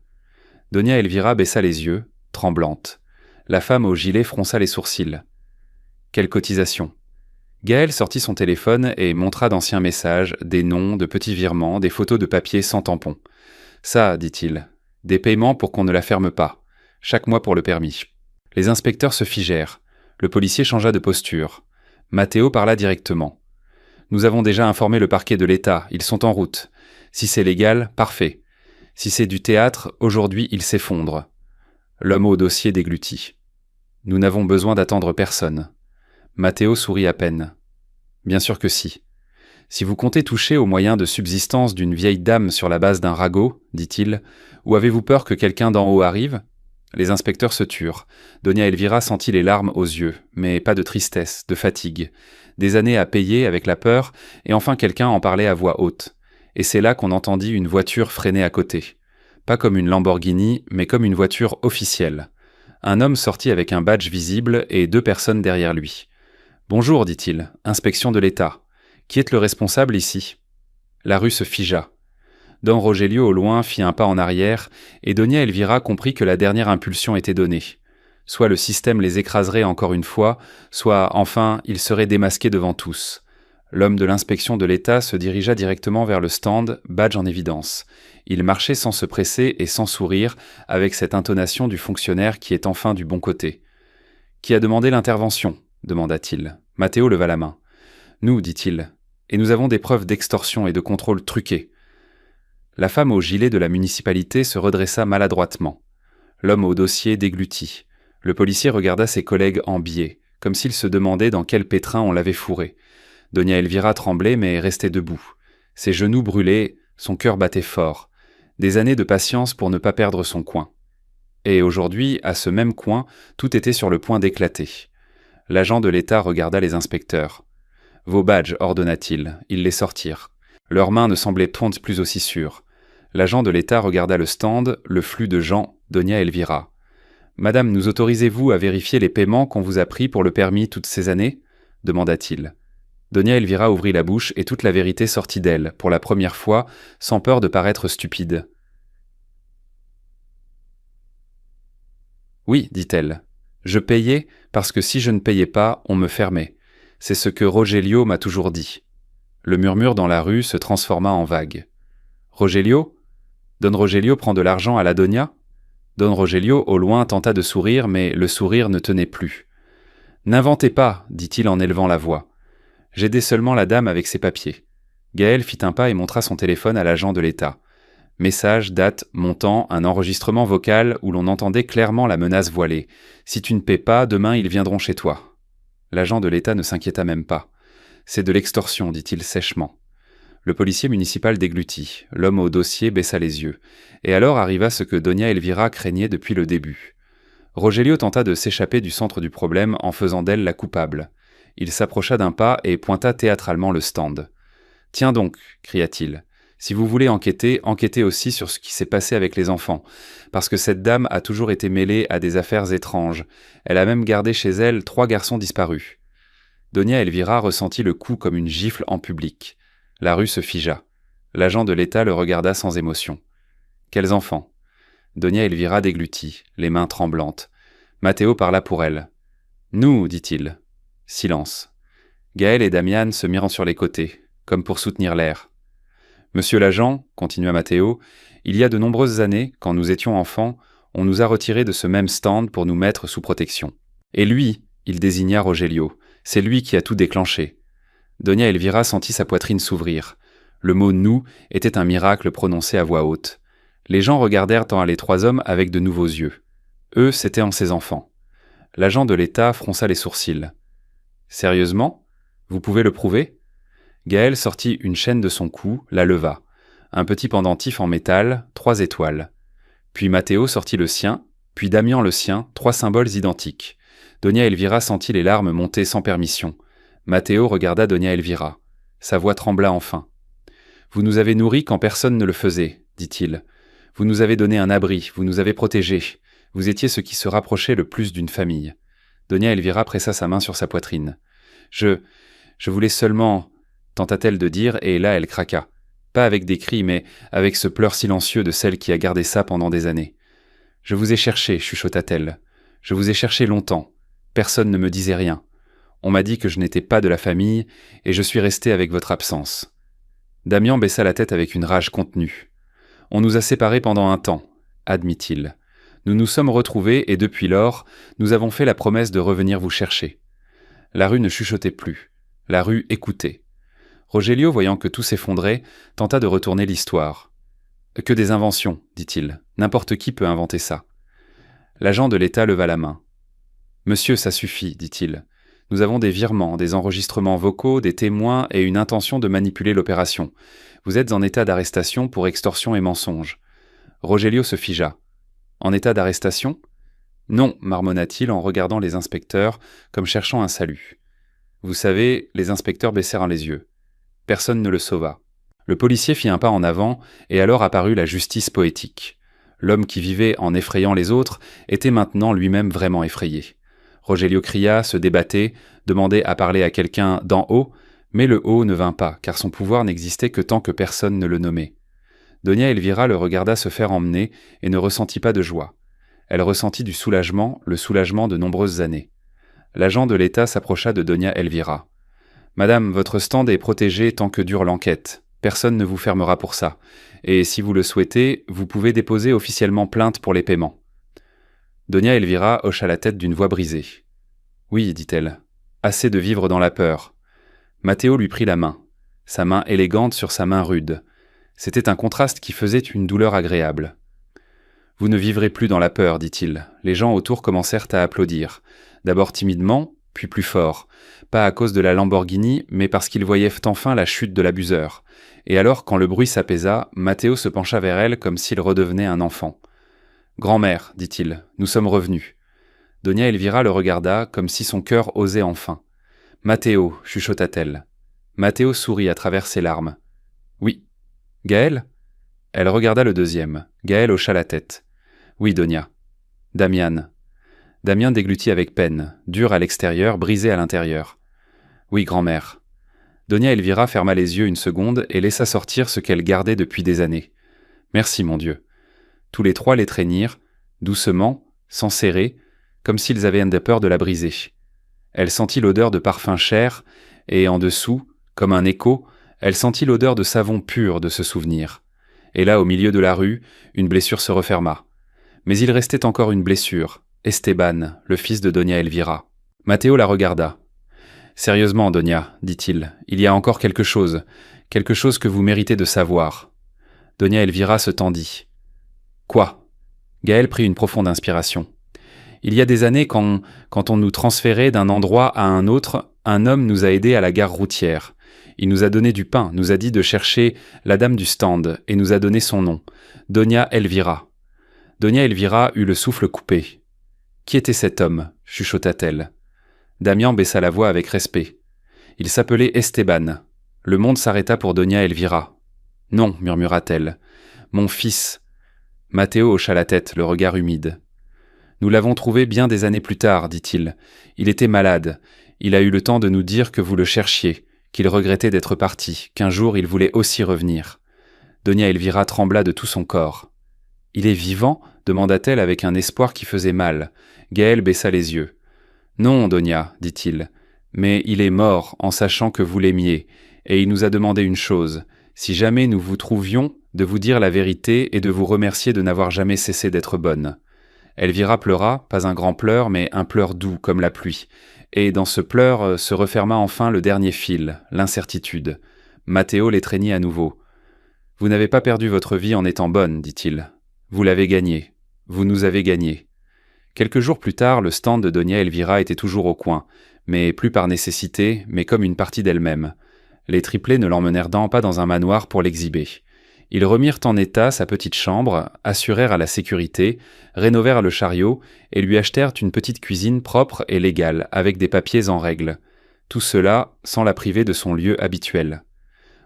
Doña Elvira baissa les yeux, tremblante. La femme au gilet fronça les sourcils. « Quelle cotisation ?» Gaël sortit son téléphone et montra d'anciens messages, des noms, de petits virements, des photos de papier sans tampon. « Ça, dit-il, des paiements pour qu'on ne la ferme pas, chaque mois pour le permis. » Les inspecteurs se figèrent. Le policier changea de posture. Matteo parla directement. « Nous avons déjà informé le parquet de l'État, ils sont en route. Si c'est légal, parfait. Si c'est du théâtre, aujourd'hui ils s'effondrent. » L'homme au dossier déglutit. « Nous n'avons besoin d'attendre personne. » Matteo sourit à peine. « Bien sûr que si. Si vous comptez toucher aux moyens de subsistance d'une vieille dame sur la base d'un ragot, dit-il, ou avez-vous peur que quelqu'un d'en haut arrive ?» Les inspecteurs se turent. Doña Elvira sentit les larmes aux yeux, mais pas de tristesse, de fatigue. Des années à payer avec la peur, et enfin quelqu'un en parlait à voix haute. Et c'est là qu'on entendit une voiture freiner à côté. Pas comme une Lamborghini, mais comme une voiture officielle. Un homme sortit avec un badge visible et 2 personnes derrière lui. « Bonjour, dit-il, inspection de l'État. Qui est le responsable ici ?» La rue se figea. Don Rogelio au loin fit un pas en arrière, et Doña Elvira comprit que la dernière impulsion était donnée. Soit le système les écraserait encore une fois, soit, enfin, ils seraient démasqués devant tous. L'homme de l'inspection de l'État se dirigea directement vers le stand, badge en évidence. Il marchait sans se presser et sans sourire, avec cette intonation du fonctionnaire qui est enfin du bon côté. « Qui a demandé l'intervention ?» demanda-t-il. Matteo leva la main. « Nous, dit-il, et nous avons des preuves d'extorsion et de contrôle truqués. » La femme au gilet de la municipalité se redressa maladroitement. L'homme au dossier déglutit. Le policier regarda ses collègues en biais, comme s'il se demandait dans quel pétrin on l'avait fourré. Doña Elvira tremblait mais restait debout. Ses genoux brûlaient, son cœur battait fort. Des années de patience pour ne pas perdre son coin. Et aujourd'hui, à ce même coin, tout était sur le point d'éclater. L'agent de l'État regarda les inspecteurs. « Vos badges, ordonna-t-il. Ils les sortirent. Leurs mains ne semblaient point plus aussi sûres. L'agent de l'État regarda le stand, le flux de gens, Doña Elvira. « Madame, nous autorisez-vous à vérifier les paiements qu'on vous a pris pour le permis toutes ces années ?» demanda-t-il. Doña Elvira ouvrit la bouche et toute la vérité sortit d'elle, pour la première fois, sans peur de paraître stupide. « Oui, dit-elle. Je payais parce que si je ne payais pas, on me fermait. C'est ce que Rogelio m'a toujours dit. » Le murmure dans la rue se transforma en vague. « Rogelio ? Don Rogelio prend de l'argent à la Doña ?» Don Rogelio, au loin, tenta de sourire, mais le sourire ne tenait plus. « N'inventez pas, dit-il en élevant la voix. J'aidais seulement la dame avec ses papiers. » Gaël fit un pas et montra son téléphone à l'agent de l'État. Message, date, montant, un enregistrement vocal où l'on entendait clairement la menace voilée. « Si tu ne paies pas, demain ils viendront chez toi. » L'agent de l'État ne s'inquiéta même pas. « C'est de l'extorsion, dit-il sèchement. » Le policier municipal déglutit. L'homme au dossier baissa les yeux. Et alors arriva ce que Doña Elvira craignait depuis le début. Rogelio tenta de s'échapper du centre du problème en faisant d'elle la coupable. Il s'approcha d'un pas et pointa théâtralement le stand. « Tiens donc, cria-t-il, si vous voulez enquêter, enquêtez aussi sur ce qui s'est passé avec les enfants, parce que cette dame a toujours été mêlée à des affaires étranges. Elle a même gardé chez elle 3 garçons disparus. » Doña Elvira ressentit le coup comme une gifle en public. La rue se figea. L'agent de l'État le regarda sans émotion. « Quels enfants ?» Doña Elvira déglutit, les mains tremblantes. Matteo parla pour elle. « Nous, dit-il. » Silence. Gaël et Damian se mirent sur les côtés, comme pour soutenir l'air. « Monsieur l'agent, continua Matteo, il y a de nombreuses années, quand nous étions enfants, on nous a retirés de ce même stand pour nous mettre sous protection. Et lui, il désigna Rogelio, c'est lui qui a tout déclenché. » Doña Elvira sentit sa poitrine s'ouvrir. Le mot « nous » était un miracle prononcé à voix haute. Les gens regardèrent en les 3 hommes avec de nouveaux yeux. Eux, c'étaient en ses enfants. L'agent de l'État fronça les sourcils. « Sérieusement ? Vous pouvez le prouver ?» Gaël sortit une chaîne de son cou, la leva. Un petit pendentif en métal, 3 étoiles. Puis Matteo sortit le sien, puis Damian le sien, 3 symboles identiques. Doña Elvira sentit les larmes monter sans permission. Matteo regarda Doña Elvira. Sa voix trembla enfin. « Vous nous avez nourris quand personne ne le faisait, dit-il. Vous nous avez donné un abri, vous nous avez protégés. Vous étiez ce qui se rapprochait le plus d'une famille. » Doña Elvira pressa sa main sur sa poitrine. « Je voulais seulement... » tenta-t-elle de dire, et là elle craqua. Pas avec des cris, mais avec ce pleur silencieux de celle qui a gardé ça pendant des années. « Je vous ai cherché, chuchota-t-elle. Je vous ai cherché longtemps. Personne ne me disait rien. On m'a dit que je n'étais pas de la famille, et je suis resté avec votre absence. » Damian baissa la tête avec une rage contenue. « On nous a séparés pendant un temps, admit-il. Nous nous sommes retrouvés et depuis lors, nous avons fait la promesse de revenir vous chercher. » La rue ne chuchotait plus. La rue écoutait. Rogelio, voyant que tout s'effondrait, tenta de retourner l'histoire. « Que des inventions, dit-il. N'importe qui peut inventer ça. » L'agent de l'État leva la main. « Monsieur, ça suffit, dit-il. Nous avons des virements, des enregistrements vocaux, des témoins et une intention de manipuler l'opération. Vous êtes en état d'arrestation pour extorsion et mensonge. » Rogelio se figea. « En état d'arrestation ? » ?»« Non, marmonna-t-il en regardant les inspecteurs, comme cherchant un salut. Vous savez, les inspecteurs baissèrent les yeux. Personne ne le sauva. Le policier fit un pas en avant, et alors apparut la justice poétique. L'homme qui vivait en effrayant les autres était maintenant lui-même vraiment effrayé. Rogelio cria, se débattait, demandait à parler à quelqu'un d'en haut, mais le haut ne vint pas, car son pouvoir n'existait que tant que personne ne le nommait. Doña Elvira le regarda se faire emmener et ne ressentit pas de joie. Elle ressentit du soulagement, le soulagement de nombreuses années. L'agent de l'État s'approcha de Doña Elvira. « Madame, votre stand est protégé tant que dure l'enquête. Personne ne vous fermera pour ça. Et si vous le souhaitez, vous pouvez déposer officiellement plainte pour les paiements. » Doña Elvira hocha la tête d'une voix brisée. « Oui, dit-elle. Assez de vivre dans la peur. » Matteo lui prit la main. Sa main élégante sur sa main rude. C'était un contraste qui faisait une douleur agréable. « Vous ne vivrez plus dans la peur, dit-il. » Les gens autour commencèrent à applaudir. D'abord timidement, puis plus fort. Pas à cause de la Lamborghini, mais parce qu'ils voyaient enfin la chute de l'abuseur. Et alors, quand le bruit s'apaisa, Matteo se pencha vers elle comme s'il redevenait un enfant. « Grand-mère, dit-il, nous sommes revenus. » Doña Elvira le regarda comme si son cœur osait enfin. « Matteo, chuchota-t-elle. » Matteo sourit à travers ses larmes. « Oui. »« Gaël ?» Elle regarda le deuxième. Gaël hocha la tête. « Oui, Doña. »« Damian. » Damian déglutit avec peine, dur à l'extérieur, brisé à l'intérieur. « Oui, grand-mère. » Doña Elvira ferma les yeux une seconde et laissa sortir ce qu'elle gardait depuis des années. « Merci, mon Dieu. » Tous les 3 l'étreignirent, doucement, sans serrer, comme s'ils avaient peur de la briser. Elle sentit l'odeur de parfum cher, et en dessous, comme un écho, elle sentit l'odeur de savon pur de ce souvenir. Et là, au milieu de la rue, une blessure se referma. Mais il restait encore une blessure, Esteban, le fils de Doña Elvira. Matteo la regarda. « Sérieusement, Doña, dit-il, il y a encore quelque chose que vous méritez de savoir. » Doña Elvira se tendit. « Quoi ?» Gaël prit une profonde inspiration. « Il y a des années, quand on nous transférait d'un endroit à un autre, un homme nous a aidés à la gare routière. Il nous a donné du pain, nous a dit de chercher la dame du stand, et nous a donné son nom, Doña Elvira. » Doña Elvira eut le souffle coupé. Qui était cet homme chuchota-t-elle. Damian baissa la voix avec respect. Il s'appelait Esteban. Le monde s'arrêta pour Doña Elvira. Non, murmura-t-elle. Mon fils. Matteo hocha la tête, le regard humide. Nous l'avons trouvé bien des années plus tard, dit-il. Il était malade. Il a eu le temps de nous dire que vous le cherchiez, qu'il regrettait d'être parti, qu'un jour il voulait aussi revenir. Doña Elvira trembla de tout son corps. « Il est vivant » demanda-t-elle avec un espoir qui faisait mal. Gaël baissa les yeux. « Non, Doña, dit-il, mais il est mort en sachant que vous l'aimiez, et il nous a demandé une chose, si jamais nous vous trouvions, de vous dire la vérité et de vous remercier de n'avoir jamais cessé d'être bonne. » Elvira pleura, pas un grand pleur, mais un pleur doux comme la pluie, et dans ce pleur se referma enfin le dernier fil, l'incertitude. Matteo l'étreignit à nouveau. « Vous n'avez pas perdu votre vie en étant bonne, dit-il. Vous l'avez gagnée. Vous nous avez gagnés. » Quelques jours plus tard, le stand de Doña Elvira était toujours au coin, mais plus par nécessité, mais comme une partie d'elle-même. Les triplés ne l'emmenèrent pas dans un manoir pour l'exhiber. Ils remirent en état sa petite chambre, assurèrent à la sécurité, rénovèrent le chariot et lui achetèrent une petite cuisine propre et légale, avec des papiers en règle. Tout cela sans la priver de son lieu habituel.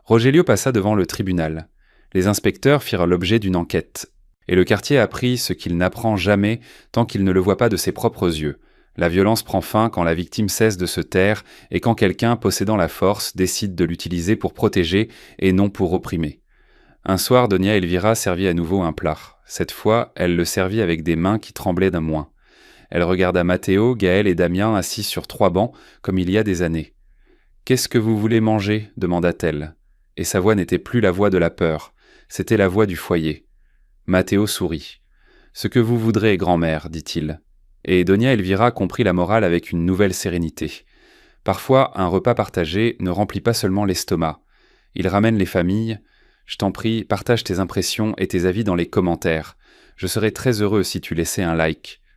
Rogelio passa devant le tribunal. Les inspecteurs firent l'objet d'une enquête. Et le quartier apprit ce qu'il n'apprend jamais tant qu'il ne le voit pas de ses propres yeux. La violence prend fin quand la victime cesse de se taire et quand quelqu'un, possédant la force, décide de l'utiliser pour protéger et non pour opprimer. Un soir, Doña Elvira servit à nouveau un plat. Cette fois, elle le servit avec des mains qui tremblaient d'un moins. Elle regarda Matteo, Gaël et Damien assis sur 3 bancs, comme il y a des années. « Qu'est-ce que vous voulez manger » demanda-t-elle. Et sa voix n'était plus la voix de la peur, c'était la voix du foyer. Matteo sourit. « Ce que vous voudrez, grand-mère, dit-il. » Et Doña Elvira comprit la morale avec une nouvelle sérénité. Parfois, un repas partagé ne remplit pas seulement l'estomac. Il ramène les familles. Je t'en prie, partage tes impressions et tes avis dans les commentaires. Je serais très heureux si tu laissais un like.